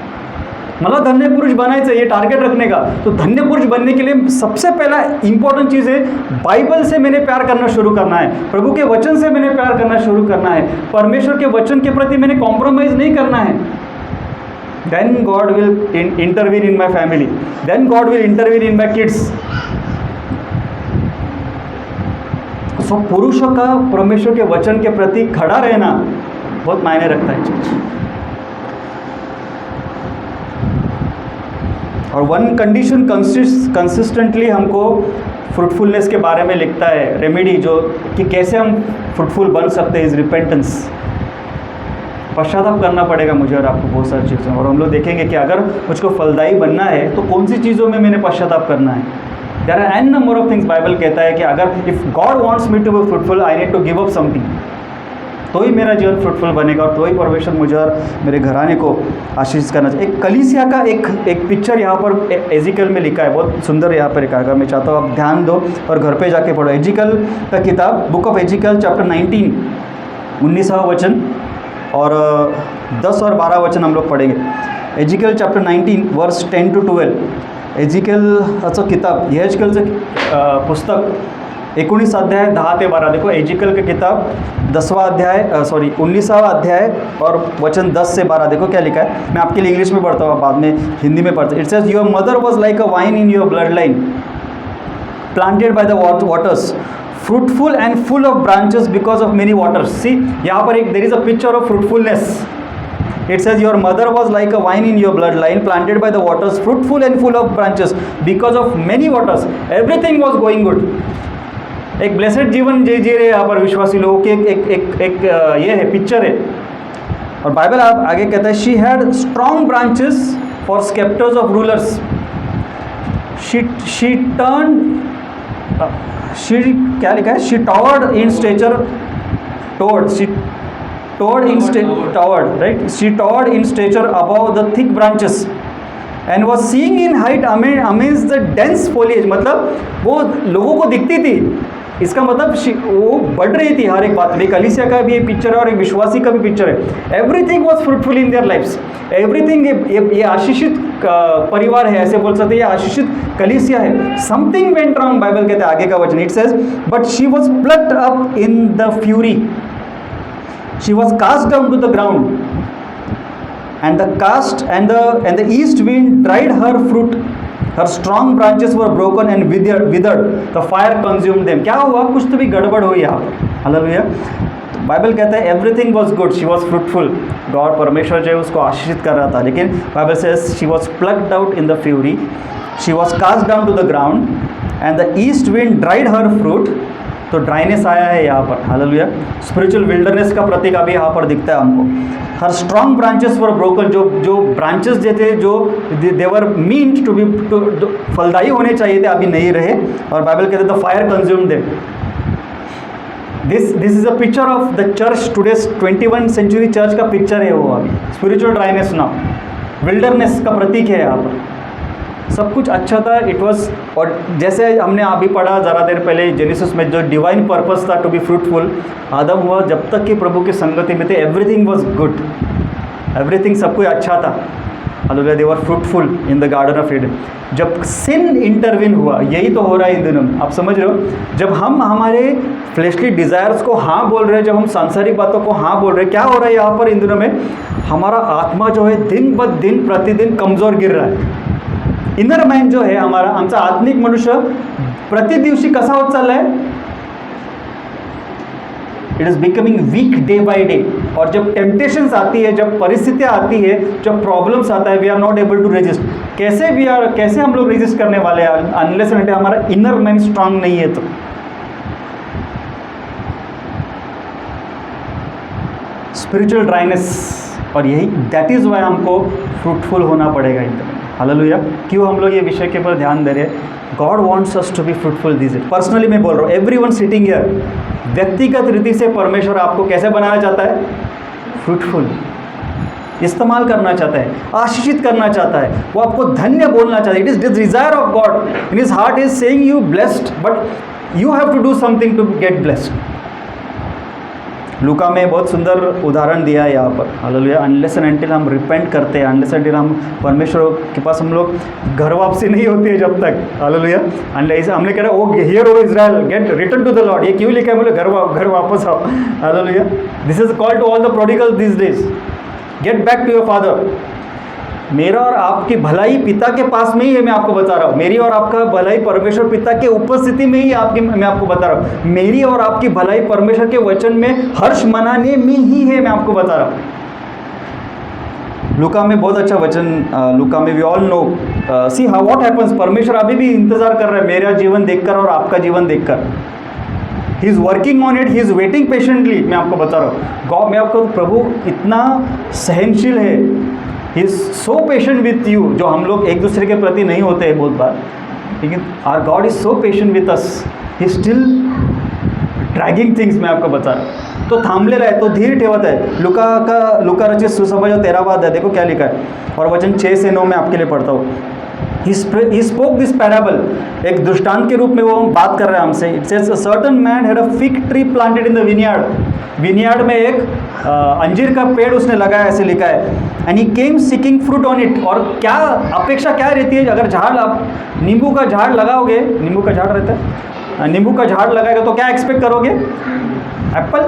मला धन्य पुरुष बनायचं, ये टारगेट रखने का। तो धन्य पुरुष बनने के लिए सबसे पहला इंपॉर्टेंट चीज़ है, बाइबल से मैंने प्यार करना शुरू करना है, प्रभु के वचन से मैंने प्यार करना शुरू करना है, परमेश्वर के वचन के प्रति मैंने कॉम्प्रोमाइज़ नहीं करना है। Then God will intervene in my family, then God will intervene in my kids. So पुरुषों का परमेश्वर के वचन के प्रति खड़ा रहना बहुत मायने रखता है। और वन कंडीशन कंसिस्टेंटली हमको फ्रूटफुलनेस के बारे में लिखता है, रेमेडी जो कि कैसे हम फ्रूटफुल बन सकते हैं, इज रिपेंटेंस। पश्चाताप करना पड़ेगा मुझे और आपको बहुत सारी चीज़ों, और हम लोग देखेंगे कि अगर मुझको फलदायी बनना है तो कौन सी चीज़ों में मैंने पश्चाताप करना है। There are an number of things. Bible कहता है कि अगर if God wants me to be fruitful, I need to give up something, तो ही मेरा जीवन फ्रूटफुल बनेगा, और तो ही परमेश्वर मुझे और मेरे घराने को आशीष करना चाहिए। एक कलीसिया का एक पिक्चर यहाँ पर एजिकल में लिखा है, बहुत सुंदर यहाँ पर लिखा है। अगर मैं चाहता हूँ आप ध्यान दो और घर पे जाके पढ़ो। एजिकल का किताब, बुक ऑफ एजिकल चैप्टर 19, 19वां वचन और 10 और 12 वचन हम लोग पढ़ेंगे। एजिकल चैप्टर 19 वर्स 10 to 12। एजिकलचं किताब, यहेजकेलचं पुस्तक 19 अध्याय 10 से 12 देखो, एजिकल की किताब 10वां अध्याय 19वां अध्याय और वचन 10 से 12 देखो क्या लिखा है। मैं आपके लिए इंग्लिश में पढ़ता हूँ, बाद में हिंदी में पढ़ता हूँ। It says your mother was like a vine in your blood line, planted by the waters, fruitful and full of branches because of many waters. See यहाँ पर एक there is a picture of fruitfulness. It says your mother was like a vine in your bloodline, planted by the waters, fruitful and full of branches because of many waters. Everything was going good. एक blessed जीवन जी रहे यहाँ पर विश्वासी लोगों की एक ये है, पिक्चर है। और बाइबल आप आगे कहता है she had strong branches for sceptres of rulers. She turn क्या लिखा है, she towered in stature, she towered in stature above the thick branches and was seeing in height amidst the dense foliage। मतलब वो लोगों को दिखती थी, इसका मतलब वो बढ़ रही थी हर एक बात में। कलीसिया का भी ये पिक्चर है और एक विश्वासी का भी पिक्चर है। Everything was fruitful in their lives, everything. ये आशीषित परिवार है, ऐसे बोल सकते हैं, ये आशीषित कलीसिया है। समथिंग वेंट रॉन्ग, बाइबल कहते हैं आगे का वचन, it says but she was plucked up in the fury, she was cast down to the ground and the east wind dried her fruit, her strong branches were broken and withered, the fire consumed them। क्या हुआ, कुछ तो भी गड़बड़ हुई यहाँ पर। Hallelujah. तो बाइबल कहता है everything was good, she was fruitful. God परमेश्वर जो है उसको आशीषित कर रहा था, लेकिन Bible says she was plucked out in the fury, she was cast down to the ground and the east wind dried her fruit. तो ड्राइनेस आया है यहाँ पर। हालेलुया। स्पिरिचुअल विल्डरनेस का प्रतीक अभी यहाँ पर दिखता है हमको। हर स्ट्रॉन्ग ब्रांचेस वर ब्रोकन, जो ब्रांचेस जो थे, जो देवर मीन्ड टू बी फलदायी होने चाहिए थे, अभी नहीं रहे। और बाइबल कहते the fire consume them. This is a picture of the church today, 21 century church का पिक्चर है वो अभी। स्पिरिचुअल ड्राइनेस ना, विल्डरनेस का प्रतीक है यहाँ पर। सब कुछ अच्छा था, इट वॉज। और जैसे हमने अभी पढ़ा ज़रा देर पहले जेनेसिस में, जो डिवाइन पर्पस था टू बी फ्रूटफुल, आदम हुआ जब तक कि प्रभु की संगति में थे, एवरीथिंग वॉज गुड, एवरीथिंग सब कुछ अच्छा था। Hallelujah. They were fruitful in the garden of Eden. जब सिन इंटरवीन हुआ, यही तो हो रहा है इन दिनों, आप समझ रहे हो। जब हम हमारे फ्लैशली डिज़ायर्स को हाँ बोल रहे हैं, जब हम सांसारिक बातों को हाँ बोल रहे हैं, क्या हो रहा है यहाँ पर इन दिनों में, हमारा आत्मा जो है दिन ब दिन प्रतिदिन कमज़ोर गिर रहा है। इनर माइंड जो है हमारा, आमचा आत्मिक मनुष्य प्रति दिवशी कसा होत चालला है, it is becoming week day by day. और जब टेम्पटेशंस आती है, जब परिस्थितियां आती है, जब प्रॉब्लम्स आता है, we are not able to resist. कैसे हम लोग रेजिस्ट करने वाले हैं, अनलेस एंड हमारा इनर माइंड स्ट्रांग नहीं है तो। स्पिरिचुअल ड्राइनेस, और यही दैट इज वाई हमको फ्रूटफुल होना पड़ेगा इन तरह। हालेलुया। क्यों हम लोग ये विषय के ऊपर ध्यान दे रहे हैं। God wants us to be fruitful this it. Personally मैं बोल रहा हूँ, एवरीवन सिटिंग हियर, व्यक्तिगत रीति से परमेश्वर आपको कैसे बनाना चाहता है, फ्रूटफुल इस्तेमाल करना चाहता है, आशीषित करना चाहता है, वो आपको धन्य बोलना चाहता है। It is the desire of God in his heart is saying you blessed, but you have to do something to get blessed. लूका में बहुत सुंदर उदाहरण दिया है यहाँ पर। हालेलुया। अनलेस एंड अनटिल हम रिपेंट करते हैं, अनलेस एंड अनटिल हम परमेश्वर के पास हम लोग घर वापसी नहीं होती है जब तक। हालेलुया। अनलेस हमने कह रहा O hear O Israel get return to the Lord, ये क्यों लिखा है, बोले घर वापस आओ। Hallelujah. This is called to all the prodigal this days, get back to your father. मेरा और आपकी भलाई पिता के पास में ही है, मैं आपको बता रहा हूँ। मेरी और आपका भलाई परमेश्वर पिता के उपस्थिति में ही मैं आपको बता रहा हूँ। मेरी और आपकी भलाई परमेश्वर के वचन में हर्ष मनाने में ही है, मैं आपको बता रहा हूँ। लूका में बहुत अच्छा वचन, लूका में we all know, see how what happens. परमेश्वर अभी भी इंतजार कर रहा है मेरा जीवन देखकर और आपका जीवन देखकर। He is working on it, he is waiting patiently. मैं आपको बता रहा हूँ, गॉड, मैं आपको, प्रभु इतना सहनशील है, he is so patient with you, जो हम लोग एक दूसरे के प्रति नहीं होते हैं बहुत बार, लेकिन our God is so patient with us, he still dragging things. मैं आपको बता रहा हूँ, तो थांबलेला आहे, तो धीर ठेवत आहे। लुका रचित सुसमाचार 13वां अध्याय देखो क्या लिखा है, और वचन 6 से 9 में आपके लिए पढ़ता हूँ। ही स्पोक दिस पैराबल, एक दृष्टांत के रूप में वो बात कर रहा है हमसे। It says a certain man had a fig tree planted in the vineyard में एक अंजीर का पेड़ उसने लगाया, ऐसे लिखा है। And he came seeking fruit on it, और क्या अपेक्षा क्या रहती है, अगर झाड़, आप नींबू का झाड़ लगाओगे, नींबू का झाड़ रहता है नींबू का झाड़ लगाएगा तो क्या एक्सपेक्ट करोगे? एप्पल।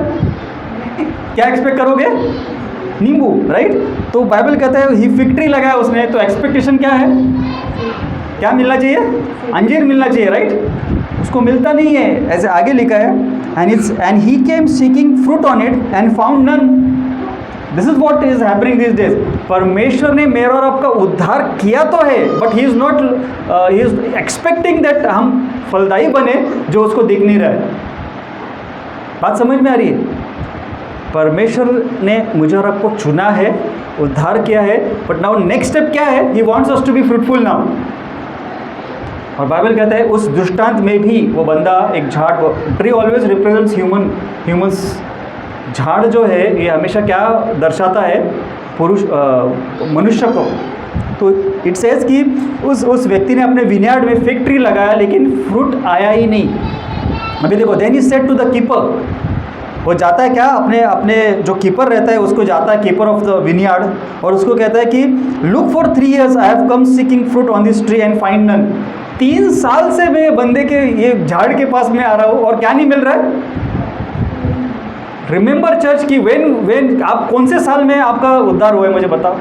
क्या एक्सपेक्ट करोगे? नींबू, राइट? तो बाइबल कहता है ही फिग ट्री लगाया उसने, तो एक्सपेक्टेशन क्या है? क्या मिलना चाहिए? अंजीर मिलना चाहिए, राइट? उसको मिलता नहीं है। ऐसे आगे लिखा है and he came seeking fruit on it and found none. This is what is happening these days. परमेश्वर ने मेरा और आपका उद्धार किया तो है, but he is expecting that हम फलदायी बने, जो उसको दिख नहीं रहा है। बात समझ में आ रही है? परमेश्वर ने मुझे और आपको चुना है, उद्धार किया है, बट नाउ नेक्स्ट स्टेप क्या है? He wants us to be fruitful now. और बाइबल कहता है उस दृष्टांत में भी वो बंदा एक झाड़, ट्री ऑलवेज रिप्रेजेंट्स ह्यूमंस। झाड़ जो है ये हमेशा क्या दर्शाता है? मनुष्य को। तो इट सेज कि उस व्यक्ति ने अपने विनयार्ड में फिग ट्री लगाया, लेकिन फ्रूट आया ही नहीं। अभी देखो, then he said to the keeper, वो जाता है क्या, अपने जो कीपर रहता है उसको जाता है, कीपर ऑफ द विनयार्ड, और उसको कहता है कि look for 3 years I have come seeking fruit on this tree and find none. 3 साल से मैं बंदे के ये झाड़ के पास में आ रहा हूँ और क्या नहीं मिल रहा है? रिमेंबर चर्च की वेन आप कौन से साल में आपका उद्धार हुआ है मुझे बताओ।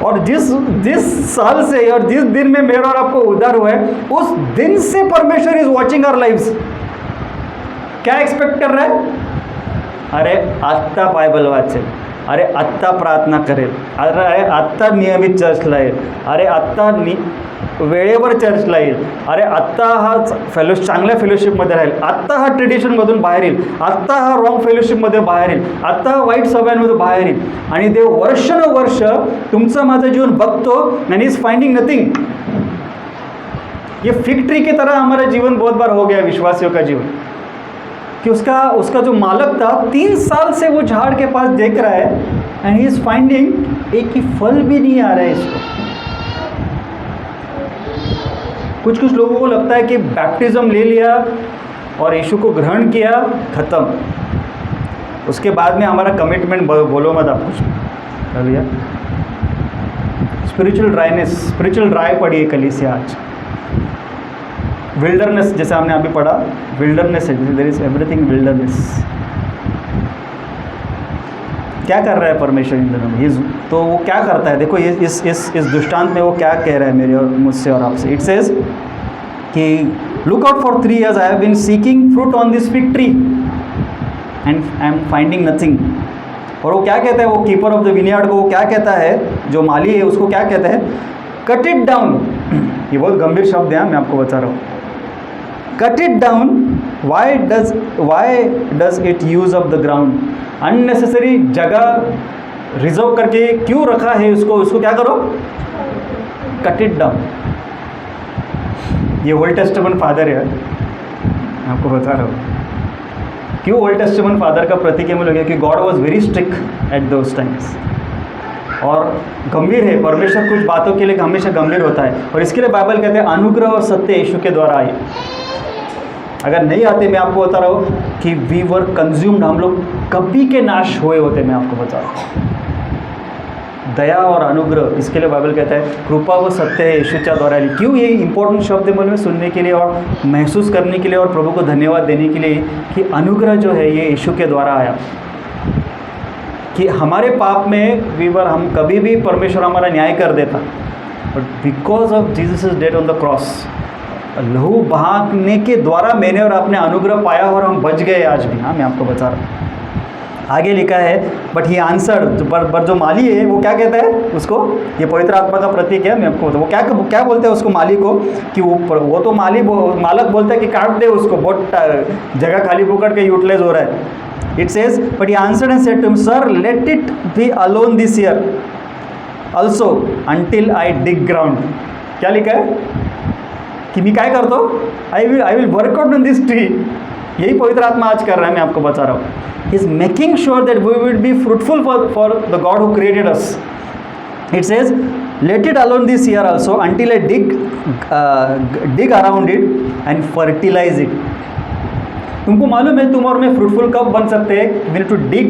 और जिस साल से और जिस दिन में मेरा और आपको उद्धार हुआ है, उस दिन से परमेश्वर इज वॉचिंग आवर लाइव्स। क्या एक्सपेक्ट कर रहा है? अरे आत्ता बायबल वाचेल, अरे आत्ता प्रार्थना करेल, अरे आत्ता नियमित चर्चला येईल, अरे आत्ता वेळेवर चर्चला येईल, अरे आत्ता हा चांगल्या फेलोशिपमध्ये राहील, आत्ता हा ट्रेडिशनमधून बाहेर येईल, आत्ता हा रॉंग फेलोशिपमध्ये बाहेर येईल, आत्ता वाईट सवयांमधून बाहेर येईल. आणि देव वर्षानुवर्ष तुमचं माझं जीवन बघतो आणि इज फाइंडिंग नथिंग. ये फिग ट्री की तरह हमारा जीवन बहुत बार हो गया, विश्वासियों का जीवन, कि उसका जो मालक था 3 साल से वो झाड़ के पास देख रहा है एंड ही इज फाइंडिंग एक ही फल भी नहीं आ रहा है इसको. कुछ लोगों को लगता है कि बैप्टिज्म ले लिया और यीशु को ग्रहण किया, खत्म, उसके बाद में हमारा कमिटमेंट बोलो मत आप कुछ लिया. स्पिरिचुअल ड्राई पड़ी है कलीसिया आज. विल्डरनेस, जैसे हमने अभी पढ़ा, विल्डरनेस है, देयर इज एवरीथिंग विल्डरनेस. क्या कर रहा है परमेश्वर इन दिनों में? तो वो क्या करता है, देखो ये इस दृष्टांत में वो क्या कह रहा है मेरे और मुझसे और आपसे. इट सेज कि look out for 3 years I have been seeking fruit on this fig tree and I am finding nothing. और वो क्या कहता है, वो कीपर ऑफ द विनयार्ड को वो क्या कहता है, जो माली है उसको क्या कहता है, कट इट डाउन. ये बहुत गंभीर शब्द है, मैं आपको बता रहा हूँ. Cut it down. Why does it use up the ground. Unnecessary जगह रिजर्व करके क्यों रखा है उसको क्या करो, कट इट डाउन. ये ओल्ड टेस्टामेंट फादर है, मैं आपको बता रहा हूँ क्यों ओल्ड टेस्टामेंट फादर का प्रतीक है. मुझे लगे कि God was very strict at those times, और गंभीर है. परमेश्वर कुछ बातों के लिए हमेशा गंभीर होता है, और इसके लिए बाइबल कहते हैं अनुग्रह और सत्य यीशु के द्वारा आए. अगर नहीं आते, मैं आपको बता रहा हूँ कि वी वर कंज्यूम्ड, हम लोग कभी के नाश हुए होते. मैं आपको बता रहा हूँ दया और अनुग्रह, इसके लिए बाइबल कहता है कृपा व सत्य है यीशुच्या द्वारा. क्यों ये इंपॉर्टेंट शब्द है मुझे सुनने के लिए और महसूस करने के लिए और प्रभु को धन्यवाद देने के लिए कि अनुग्रह जो है ये यीशु के द्वारा आया. कि हमारे पाप में वीवर, हम कभी भी परमेश्वर हमारा न्याय कर देता, but because of Jesus death on the cross, लहू बहाने के द्वारा मैंने और आपने अनुग्रह पाया और हम बच गए आज भी. हाँ, मैं आपको बता रहा हूँ. आगे लिखा है बट ही आंसर, पर जो माली है वो क्या कहता है उसको, ये पवित्र आत्मा का प्रतीक है, मैं आपको बताऊँ वो क्या बोलते हैं उसको, माली को, कि वो तो मालक बोलता है कि काट दे उसको, बहुत जगह खाली पुकड़ के यूटिलाइज हो रहा है. It says but he answered and said to him, sir let it be alone this year also until I dig ground. क्या लिखा है कि मैं क्या करता हूँ, I will work out on this tree. यही पवित्र आत्मा आज कर रहा है, मैं आपको बता रहा हूँ. He is making sure that we will be fruitful for the God who created us. It says, let it alone this year also until I dig around it and fertilize it. तुमको मालूम है तुम और मैं fruitful कब बन सकते हैं? We need to dig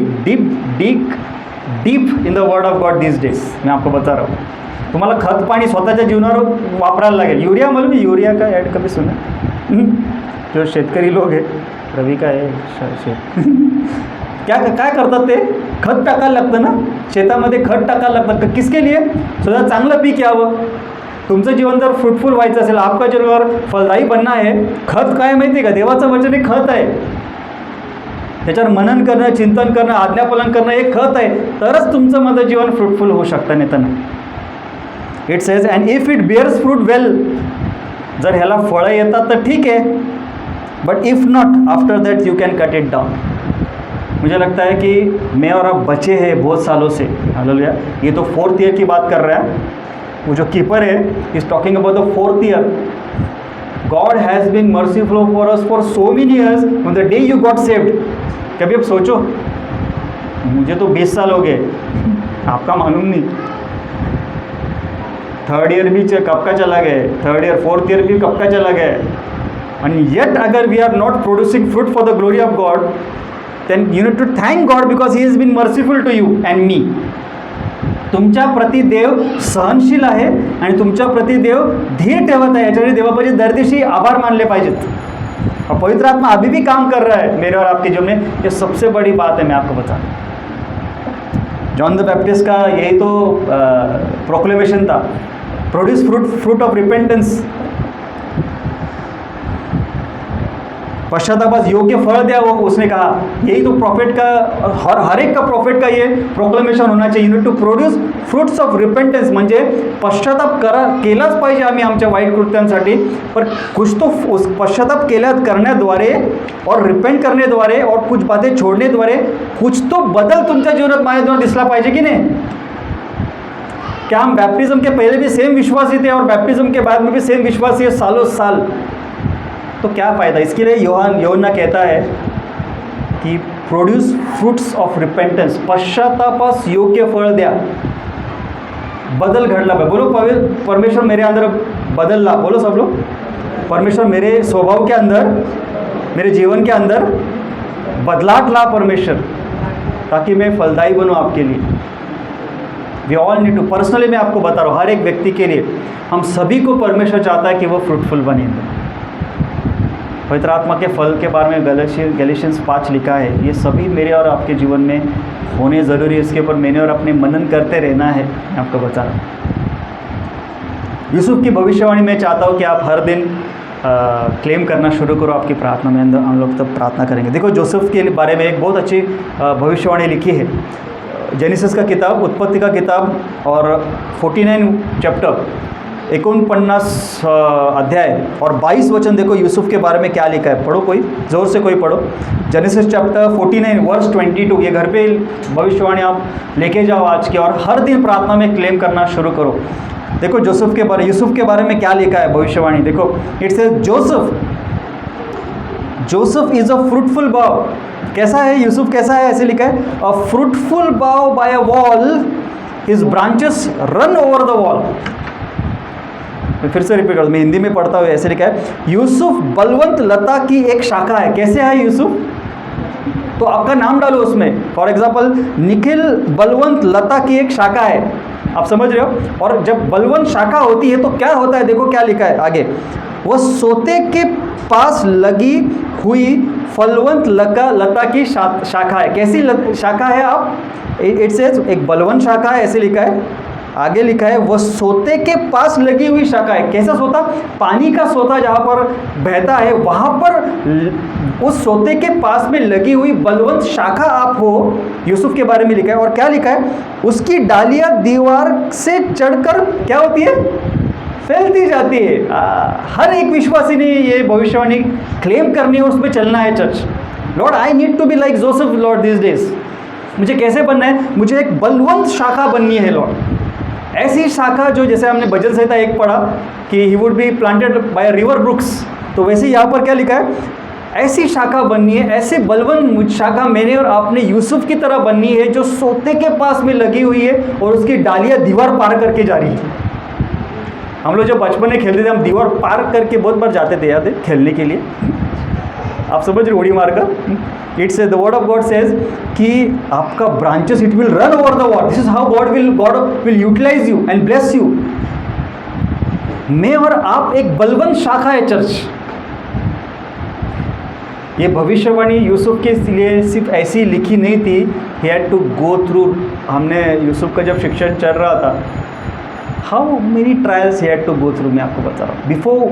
deep in the word of God these days. मैं आपको बता रहा हूँ तुम्हाला खत पाणी स्वतःच्या जीवनावर वापरायला लागेल. युरिया मालूम आहे, युरिया का ॲड कभी सुना? जो शेतकरी लोक आहे, रवी काय आहे शेत काय करतात ते, खत टाकायला लागतं ना शेतामध्ये, खत टाकायला लागतं. किसके लिए? सुद्धा चांगलं पीक यावं. तुमचं जीवन जर फ्रुटफुल व्हायचं असेल, आपका जीवन फलदायी बनना आहे, खत काय माहिती आहे का? देवाचं वचन हे खत आहे. त्याच्यावर मनन करणं, चिंतन करणं, आज्ञापालन करणं हे खत आहे. तरच तुमचं माझं जीवन फ्रुटफुल होऊ शकतं. नेताना it says and if it bears fruit well, जर ह्याला फळं येतात तर ठीक है, but if not after that you can cut it down. मुझे लगता है कि मैं और आप बचे हैं बहुत सालों से. हालेलुया. ये तो 4th ईयर की बात कर रहा है. वो जो कीपर है is talking about the 4th year. God has been merciful for us for so many years from the day you got saved. कभी अब सोचो, मुझे तो 20 साल हो गए, आपका मालूम नहीं. 3rd ईयर भी कब का चला गया, 3rd ईयर 4th ईयर भी कब का चला गया. एंड येट अगर we are not producing fruit for the glory of God, then you need to thank God because he has been merciful to you and me. तुमच्या प्रति देव सहनशील आहे आणि तुमच्या प्रति देव धीर ठेवत आहे. याच्यासाठी देवापाशी दरदिशी आभार मानले पाहिजेत. और पवित्र आत्मा अभी भी काम कर रहा है मेरे और आपके जीवन में. ये सबसे बड़ी बात है, मैं आपको बता. जॉन द बैप्टिस्ट का यही तो प्रोक्लेमेशन था, प्रोड्यूस फ्रूट ऑफ रिपेंटेंस. पश्चातापास योग्य फल द्या, वो उसने कहा. यही तो प्रॉफिट का, हर एक का प्रॉफिट का ये प्रोक्लेमेशन होना चाहिए. You need to produce fruits of repentance. म्हणजे पश्चाताप केलाच पाहिजे आम्ही आमच्या वाईट कृत्यांसाठी, पर कुछ तो उस पश्चाताप करण्याद्वारे और रिपेंट करण्याद्वारे और कुछ बातें छोड़नेद्वारे कुछ तो बदल तुमच्या जीवनात माझ्या जीवनात दिसला पाहिजे की नहीं. क्या हम बैप्टिज्म के पहले भी सेम विश्वासी थे और बैप्टिज्म के बाद में भी सेम विश्वासी है सालों साल? तो क्या फ़ायदा. इसके लिए योहन्ना कहता है कि प्रोड्यूस फ्रूट्स ऑफ रिपेंटेंस. पश्चातापास योग्य फळ द्या. बदल घडला पाहिजे. बोलो परमेश्वर मेरे अंदर बदलला. बोलो सब लोग, परमेश्वर मेरे स्वभाव के अंदर, मेरे जीवन के अंदर बदलाव ला परमेश्वर, ताकि मैं फलदायी बनूँ आपके लिए. We all need to. Personally मैं आपको बता रहा हूँ, हर एक व्यक्ति के लिए, हम सभी को परमेश्वर चाहता है कि वो फ्रूटफुल बने. पवित्र आत्मा के फल के बारे में गैलेशियंस 5 लिखा है. ये सभी मेरे और आपके जीवन में होने ज़रूरी है. इसके ऊपर मैंने और अपने मनन करते रहना है. मैं आपको बता रहा हूँ. यूसुफ की भविष्यवाणी में चाहता हूँ कि आप हर दिन क्लेम करना शुरू करो आपकी प्रार्थना में. अंदर हम लोग तब प्रार्थना करेंगे. देखो, जोसेफ के बारे में एक बहुत अच्छी भविष्यवाणी लिखी है. जेनेसिस का किताब, उत्पत्ति का किताब और 49 चैप्टर, 49 अध्याय और 22 वचन. देखो यूसुफ के बारे में क्या लिखा है. पढ़ो, कोई ज़ोर से कोई पढ़ो. Genesis chapter 49 verse 22. ये घर पे भविष्यवाणी आप लेके जाओ आज की, और हर दिन प्रार्थना में क्लेम करना शुरू करो. देखो यूसुफ के बारे में क्या लिखा है भविष्यवाणी. देखो, it says Joseph is a fruitful bough. कैसा है यूसुफ, कैसा है? ऐसे लिखा है, a fruitful bough by a wall, his branches run over the wall. मैं फिर से रिपीट कर, मैं हिंदी में पढ़ता हूँ. ऐसे लिखा है, यूसुफ बलवंत लता की एक शाखा है. कैसे है यूसुफ? तो आपका नाम डालो उसमें. फॉर एग्जाम्पल, निखिल बलवंत लता की एक शाखा है. आप समझ रहे हो? और जब बलवंत शाखा होती है तो क्या होता है? देखो क्या लिखा है आगे, वो सोते के पास लगी हुई फलवंत लता की शाखा है. कैसी शाखा है आप? इट सेज एक बलवंत शाखा है, ऐसे लिखा है. आगे लिखा है, वह सोते के पास लगी हुई शाखा है. कैसा सोता? पानी का सोता जहाँ पर बहता है, वहाँ पर उस सोते के पास में लगी हुई बलवंत शाखा आप हो. यूसुफ के बारे में लिखा है. और क्या लिखा है? उसकी डालियाँ दीवार से चढ़कर क्या होती है? फैलती जाती है. हर एक विश्वासी ने ये भविष्यवाणी क्लेम करनी है, उस पर चलना है. Church, Lord I need to be like Joseph Lord this days. मुझे कैसे बनना है? मुझे एक बलवंत शाखा बननी है लॉर्ड. ऐसी शाखा जो, जैसे हमने भजन संहिता 1 पढ़ा कि he would be planted by river brooks, तो वैसे यहाँ पर क्या लिखा है? ऐसी शाखा बननी है, ऐसे बलवंत शाखा मैंने और आपने यूसुफ की तरह बननी है, जो सोते के पास में लगी हुई है और उसकी डालियाँ दीवार पार करके जा रही है. हम लोग जब बचपन में खेलते थे, हम दीवार पार करके बहुत बार जाते थे, याद है, खेलने के लिए. आप समझ रहे, उड़ी मार कर. It's the word of God says कि आपका branches it will run over the wall. This is how God will utilize you and bless you. मैं और आप एक बलवंत शाखा है चर्च. ये भविष्यवाणी यूसुफ के लिए सिर्फ ऐसी लिखी नहीं थी. He had to go through. हमने यूसुफ का जब शिक्षण चल रहा था, how many trials he had to go through, मैं आपको बता रहा हूँ.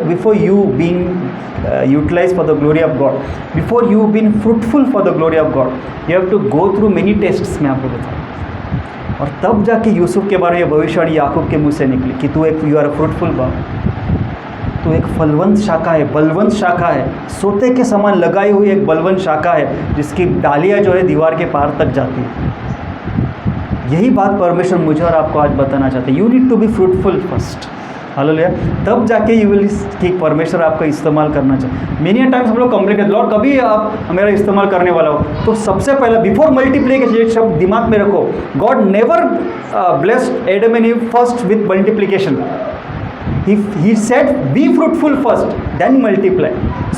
Before you being utilize for the glory of God, before you been fruitful for the glory of God, you have to go through many tests, मैं आपको बता रहा हूँ. और तब जाके यूसुफ के बारे में भविष्यवाणी याकूब के मुँह से निकली कि तू एक, यू आर फ्रूटफुल बा, तो एक फलवंत शाखा है, बलवंत शाखा है, सोते के समान लगाई हुई एक बलवंत शाखा है जिसकी डालियाँ जो है दीवार के पार तक जाती है. यही बात परमेश्वर मुझे और आपको आज बताना चाहते हैं. You need to be fruitful first. Hallelujah. तब जाके यू विल कि परमेश्वर आपका इस्तेमाल करना चाहिए. मेनी टाइम्स हम लोग कंप्लेन करते, लॉर्ड कभी आप मेरा इस्तेमाल करने वाला हो. तो सबसे पहला बिफोर मल्टीप्लिकेशन, ये शब्द दिमाग में रखो. God never blessed Adam and ewe first with multiplication. He said be fruitful first then multiply.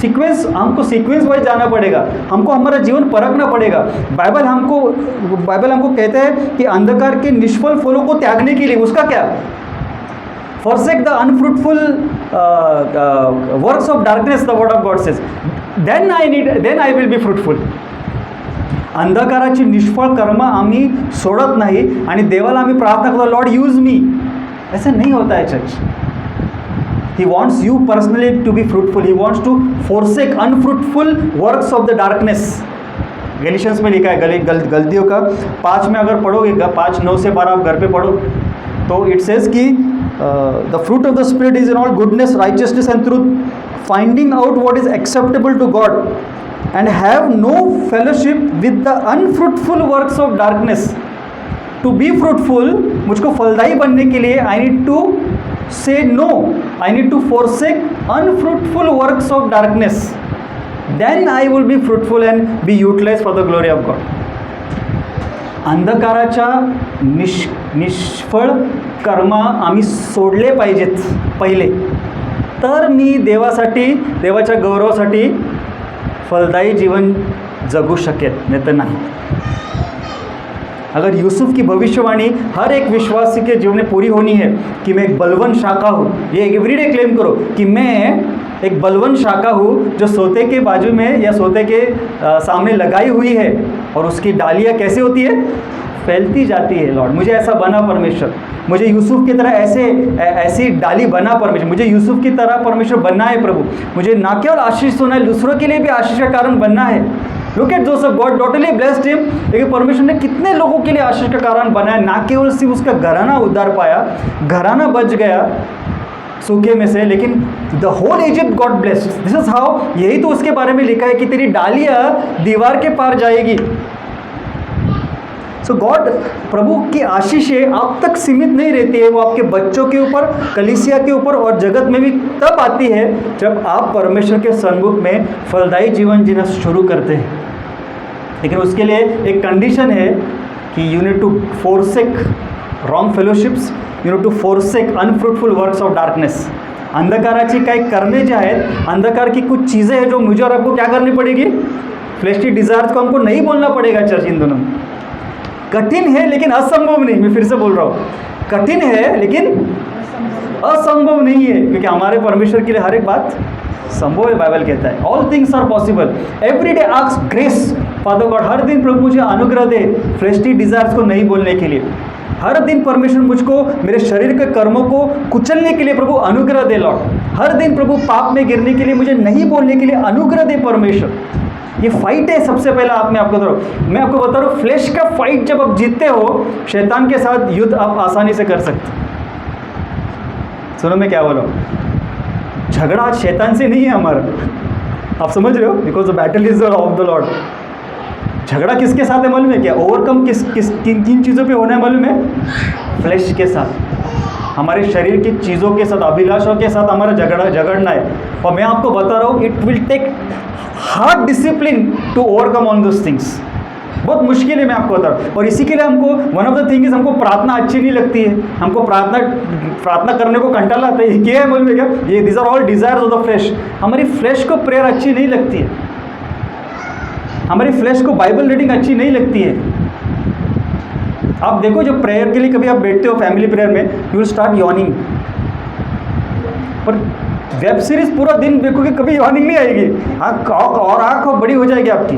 Sequence, हमको सीक्वेंस वाइज जाना पड़ेगा. हमको हमारा जीवन परखना पड़ेगा. बाइबल हमको कहते हैं कि अंधकार के निष्फल फलों को त्यागने के लिए, उसका क्या, forsake the unfruitful works of darkness, the word of God says, then I will be fruitful. अंधकाराची निष्फळ कर्म आम्ही सोडत नाही आणि देवाला आम्ही प्रार्थना करतो, लॉर्ड यूज मी. ऐसा नहीं होता है church. He wants you personally to be fruitful. He wants to forsake unfruitful works of the darkness. गैलिशियंस में लिखा है, गलतियों का 5 में अगर पढ़ोगे, 5:9 से 12 आप घर पे पढ़ो, तो इट सेज कि the fruit of the Spirit is in all goodness, righteousness and truth, finding out what is acceptable to God and have no fellowship with the unfruitful works of darkness. To be fruitful, मुझको फलदायी बनने के लिए I need to say no, I need to forsake unfruitful works of darkness, then I will be fruitful and be utilized for the glory of God. अंधकाराच्या निष्फळ कर्म आम्ही सोडले पाहिजेत पहिले, तर मी देवासाठी, देवाच्या गौरवासाठी फलदायी जीवन जगू शकेल, नाही तर नाही. अगर यूसुफ की भविष्यवाणी हर एक विश्वासी के जीवन में पूरी होनी है कि मैं एक बलवंत शाखा हूँ, ये एवरीडे क्लेम करो कि मैं एक बलवंत शाखा हूँ जो सोते के बाजू में या सोते के सामने लगाई हुई है, और उसकी डालियाँ कैसे होती है, फैलती जाती है. लॉर्ड मुझे ऐसा बना परमेश्वर, मुझे यूसुफ की तरह ऐसी डाली बना परमेश्वर, मुझे यूसुफ की तरह परमेश्वर बनना है प्रभु. मुझे ना केवल आशीष सुना है, दूसरों के लिए भी आशीष का कारण बनना है. Look at Joseph, God not only blessed him, लेकिन परमेश्वर ने कितने लोगों के लिए आशीष का कारण बनाया. ना केवल सिर्फ उसका घराना उद्धार पाया, घराना बच गया सूखे में से, लेकिन the whole Egypt God blessed. This is how, यही तो उसके बारे में लिखा है कि तेरी डालियाँ दीवार के पार जाएगी. सो गॉड, प्रभु की आशीषें आप तक सीमित नहीं रहती है, वो आपके बच्चों के ऊपर, कलीसिया के ऊपर और जगत में भी तब आती है जब आप परमेश्वर के सन्मुख में फलदायी जीवन जीना शुरू करते हैं. लेकिन उसके लिए एक कंडीशन है कि you need to forsake wrong fellowships, you need to forsake unfruitful works of darkness. अंधकाराची काही करणे जे आहेत, अंधकार की कुछ चीज़ें हैं जो मुझे और आपको क्या करनी पड़ेगी, फ्लेशली डिज़ायर्स को हमको नहीं बोलना पड़ेगा. चर्च इन दोनों कठिन है लेकिन असंभव नहीं. मैं फिर से बोल रहा हूँ, कठिन है लेकिन असंभव नहीं है, क्योंकि हमारे परमेश्वर के लिए हर एक बात संभव है. बाइबल कहता है all things are possible. Every day ask grace father God, हर दिन प्रभु मुझे अनुग्रह दे फ्लेशली डिज़ायर्स को नहीं बोलने के लिए. हर दिन परमेश्वर मुझको मेरे शरीर के कर्मों को कुचलने के लिए प्रभु अनुग्रह दे. लॉर्ड हर दिन प्रभु पाप में गिरने के लिए, मुझे नहीं बोलने के लिए अनुग्रह दे परमेश्वर. ये फाइट है सबसे पहला. मैं आपको बता रहा हूँ, फ्लेश का फाइट जब आप जीतते हो, शैतान के साथ युद्ध आप आसानी से कर सकते. सुनो मैं क्या बोल रहा हूँ, झगड़ा आज शैतान से नहीं है हमारा, आप समझ रहे हो, because the battle is of the Lord. झगड़ा किसके साथ है मालूम है क्या, ओवरकम किन चीज़ों पे होना है मालूम है, फ्लेश के साथ, हमारे शरीर की चीज़ों के साथ, अभिलाषों के साथ हमारा झगड़ना है. और मैं आपको बता रहा हूँ, it will take hard discipline to overcome on those things. बहुत मुश्किल है, मैं आपको बता रहा हूँ. और इसी के लिए हमको one of the thing is, हमको प्रार्थना अच्छी नहीं लगती है. हमको प्रार्थना करने को कंटाला आता है. क्या है मालूम है क्या, ये these are all desires of the flesh. हमारी फ्लेश को प्रेयर अच्छी नहीं लगती है. हमारी फ्लैश को बाइबल रीडिंग अच्छी नहीं लगती है। आप देखो जब प्रेयर के लिए कभी आप बैठते हो फैमिली प्रेयर में, यू विल स्टार्ट यॉर्निंग। पर वेब सीरीज पूरा दिन देखोगे कभी यॉर्निंग नहीं आएगी, आँख बड़ी हो जाएगी आपकी।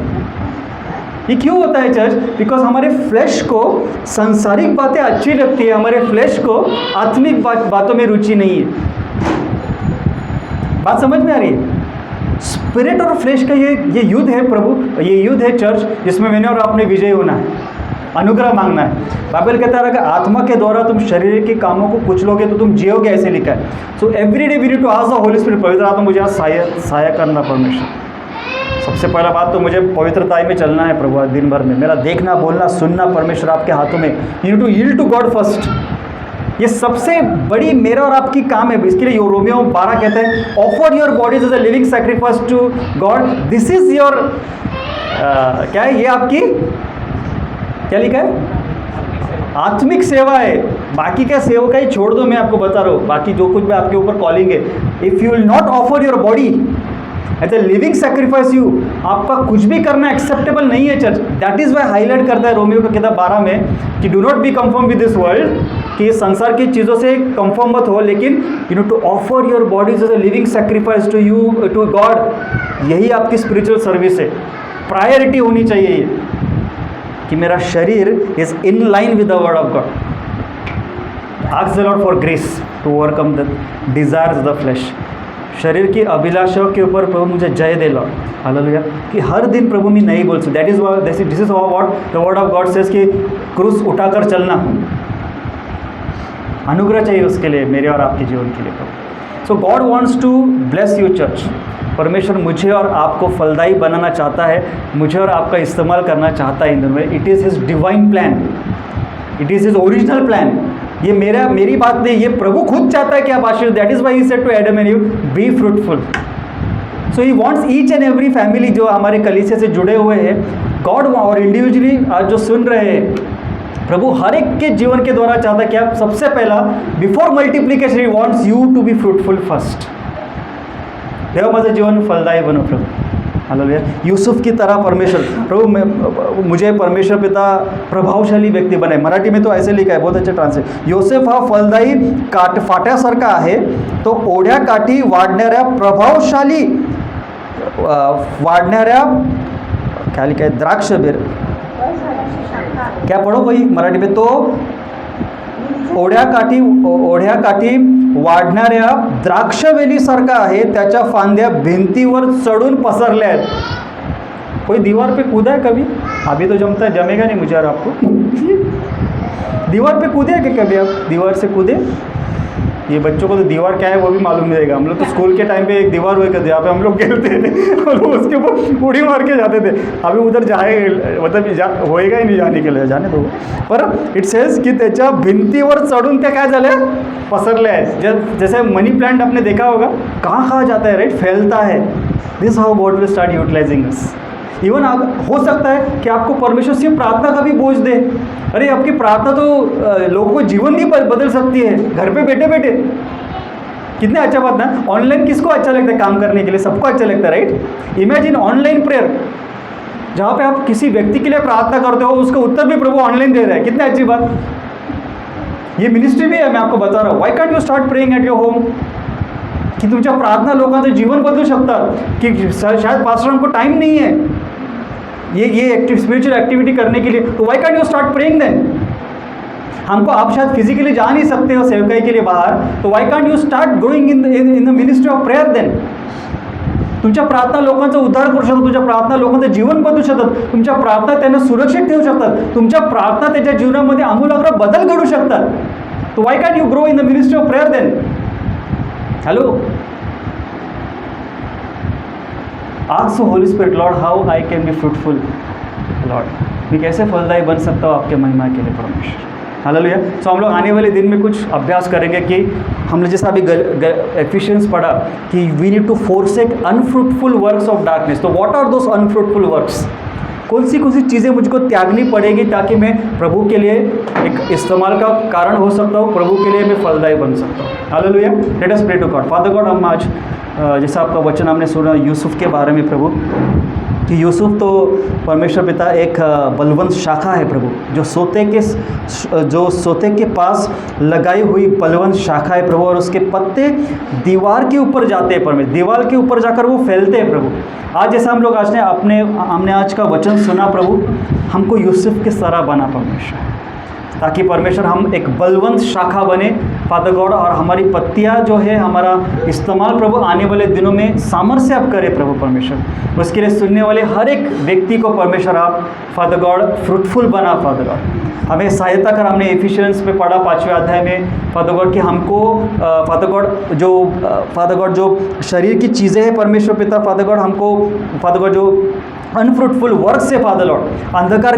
ये क्यों होता है चर्च? बिकॉज हमारे फ्लैश को सांसारिक बातें अच्छी लगती है, हमारे फ्लैश को आत्मिक बातों में रुचि नहीं है। बात समझ में आ रही है? स्पिरिट और फ्लैश का ये युद्ध है प्रभु, ये युद्ध है चर्च, जिसमें मैंने और आपने विजय होना है, अनुग्रह मांगना है। बाइबल कहता है अगर आत्मा के द्वारा तुम शरीर के कामों को कुचलोगे तो तुम जियोगे, ऐसे लिखा है। So every day we need to ask the Holy Spirit, पवित्र आत्मा मुझे आज सहाय करना परमेश्वर। सबसे पहला बात तो मुझे पवित्रता में चलना है प्रभु आज दिन भर में। मेरा देखना, बोलना, सुनना परमेश्वर आपके हाथों में। You need to yield to God first. ये सबसे बड़ी मेरा और आपकी काम है। इसके लिए रोमियो 12 कहते हैं offer your bodies as a living sacrifice to God, this is your क्या है ये आपकी, क्या लिखा है? आत्मिक सेवा है। बाकी क्या सेवा का ही छोड़ दो, मैं आपको बता रहा हूँ, बाकी जो कुछ भी आपके ऊपर कॉलिंग है। If you will not offer your body as a living sacrifice, you आपका कुछ भी करना एक्सेप्टेबल नहीं है church. That is why highlight करता है रोमियो का किताब 12 में कि do not be conform with this world, कि संसार की चीज़ों से कंफर्म मत हो, लेकिन you know to offer your bodies as a living sacrifice to you to God. यही आपकी स्पिरिचुअल सर्विस है। प्रायोरिटी होनी चाहिए ये कि मेरा शरीर is in line with the word of God. Ask the Lord for grace to overcome the desires of the flesh. शरीर की अभिलाषाओं के ऊपर प्रभु मुझे जय दे लॉर्ड, हालेलुया। कि हर दिन प्रभु मैं नहीं बोल सकता। That is this is what the word of God says कि क्रूस उठाकर चलना। अनुग्रह चाहिए उसके लिए, मेरे और आपके जीवन के लिए प्रभु। So God wants to bless you church. परमेश्वर मुझे और आपको फलदायी बनाना चाहता है, मुझे और आपका इस्तेमाल करना चाहता है इन दिनों में। It is his divine plan, it is his original plan. ये मेरी बात नहीं, ये प्रभु खुद चाहता है कि आप आशीर्वाद। That is why he said to Adam and Eve, be fruitful. So he wants each and every family जो हमारे कलीसिया से जुड़े हुए हैं, गॉड और इंडिविजुअली आज जो सुन रहे हैं, प्रभु हर एक के जीवन के द्वारा चाहता है कि आप सबसे पहला before multiplication he wants you to be fruitful first. देव माझं जीवन फलदायी बनो प्रभु, हालेलुया। यूसुफ की तरह परमेश्वर, प्रभु मुझे परमेश्वर पिता प्रभावशाली व्यक्ती बनाए। मराठी में तो ऐसे लिखा है, बहुत अच्छा ट्रांसलेट। योसेफ हा फलदायी फाट्यासारखा आहे, तो ओढ्या काठी वाढणाऱ्या प्रभावशाली वाढणाऱ्या क्या लिखा है द्राक्ष बेर, क्या पढ़ो भाई मराठी में, तो ओढ्या काठी वाढणाऱ्या द्राक्षवेलीसारखा आहे, त्याच्या फांद्या भिंतीवर चढून पसरल्या आहेत। कोई दीवार पे कूदा है कभी? अभी तो जमेगा नहीं मुझे और आपको। दीवार पे कूदे क्या कभी आप? दीवार से कूदे? ये बच्चों को तो दीवार क्या है वो भी मालूम नहीं रहेगा। हम लोग तो स्कूल के टाइम पे एक दीवार हुआ करती, यहाँ पे हम लोग खेलते थे और उसके ऊपर उड़ी मार के जाते थे। अभी उधर जाए मतलब होएगा ही नहीं जाने के लिए, जाने दो। पर इट सेज की त्याच्या भिंतीवर चढून त्या काय झालं पसरले आहेत। जैसे मनी प्लांट आपने देखा होगा, कहाँ जाता है, राइट, फैलता है। This how God will start utilising us. Even हो सकता है कि आपको परमेश्वर सिर्फ प्रार्थना का भी बोझ दे। अरे आपकी प्रार्थना तो लोगों को जीवन भी बदल सकती है, घर पे बैठे बैठे। कितने अच्छा बात ना। ऑनलाइन किसको अच्छा लगता है काम करने के लिए? सबको अच्छा लगता है, राइट। इमेजिन ऑनलाइन प्रेयर, जहाँ पे आप किसी व्यक्ति के लिए प्रार्थना करते हो, उसका उत्तर भी प्रभु ऑनलाइन दे रहा है। कितनी अच्छी बात। ये मिनिस्ट्री भी है, मैं आपको बता रहा हूँ। Y can't you start praying at your home? की तुमच्या प्रार्थना लोकांचं जीवन बदलू शकतात। की शायद पास्टरांको टाइम नहीं है ये स्पिरिचुअल एक्टिविटी करने के लिए, तो why can't you start praying then? हमको आप शायद फिजिकली जा नहीं सकते हो सेवकाई के लिए बाहर, तो why can't you start going in the ministry of prayer then? तुमच्या प्रार्थना लोकांचा उद्धार करू शकतात, तुमच्या प्रार्थना लोकांचं जीवन बदलू शकतात, तुमच्या प्रार्थना त्यांना सुरक्षित ठेवू शकतात, तुमच्या प्रार्थना त्याच्या जीवनामध्ये आमूलाग्र बदल घडू शकतात। तो why can't you grow in the ministry of prayer then? Hello, ask Holy Spirit, Lord how I can be fruitful. Lord मैं कैसे फलदायी बन सकता हूँ आपके महिमा के लिए परमेश्वर, हालेलुया। सो हम लोग आने वाले दिन में कुछ अभ्यास करेंगे कि हमने जैसा अभी एफिशिएंस पढ़ा कि we need to forsake unfruitful works of darkness. तो what are those unfruitful works? कौन सी चीज़ें मुझको त्यागनी पड़ेगी ताकि मैं प्रभु के लिए एक इस्तेमाल का कारण हो सकता हूँ, प्रभु के लिए मैं फलदायी बन सकता हूँ, hallelujah. Let us pray to God. Father God, हम आज जैसा आपका वचन हमने सुना यूसुफ के बारे में प्रभु, कि यूसुफ तो परमेश्वर पिता एक बलवंत शाखा है प्रभु, जो सोते के पास लगाई हुई बलवंत शाखा है प्रभु, और उसके पत्ते दीवार के ऊपर जाते हैं परमेश्वर, दीवार के ऊपर जाकर वो फैलते हैं प्रभु। आज जैसा हम लोग हमने आज का वचन सुना प्रभु, हमको यूसुफ के तरह बना परमेश्वर, ताकि परमेश्वर हम एक बलवंत शाखा बने फादर गॉड, और हमारी पत्तियां जो है हमारा इस्तेमाल प्रभु आने वाले दिनों में सामर्थ्य आप करें प्रभु परमेश्वर। उसके लिए सुनने वाले हर एक व्यक्ति को परमेश्वर आप फादर गॉड फ्रूटफुल बना फादर गॉड, हमें सहायता कर। हमने एफिशिएंस में पढ़ा 5वें अध्याय में फादर गॉड कि हमको फादर गॉड जो शरीर की चीज़ें हैं परमेश्वर पिता फादर गॉड, हमको फादर गॉड जो अनफ्रूटफुल वर्क से फादर लॉर्ड, अंधकार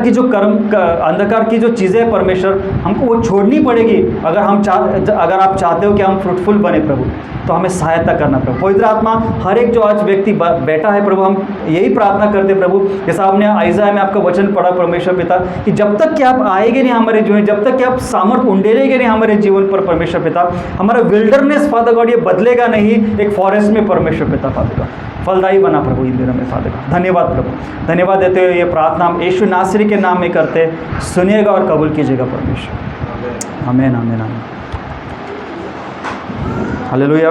की जो चीज़ें हैं परमेश्वर, हमको वो छोड़नी पड़ेगी अगर आप चाहते हो कि हम फ्रूटफुल बने प्रभु, तो हमें सहायता करना प्रभु। पवित्र आत्मा हर एक जो आज व्यक्ति बैठा है प्रभु, हम यही प्रार्थना करते प्रभु, जैसा आपने आइज़ाया में आपका वचन पढ़ा परमेश्वर पिता, कि जब तक कि आप आएंगे नहीं हमारे जीवन, जब तक कि आप सामर्थ उंडेलेंगे नहीं हमारे जीवन पर परमेश्वर पिता, हमारा विल्डरनेस फादर गॉड ये बदलेगा नहीं, एक फॉरेस्ट में परमेश्वर पिता फादर गॉड फलदायी बना प्रभु इन दिनों में फादर गॉड। धन्यवाद प्रभु, धन्यवाद देते हुए ये प्रार्थना हम यीशु नासरी के नाम में करते, सुनिएगा और कबूल कीजिएगा परमेश्वर। आमीन आमीन आमीन। हालेलुया।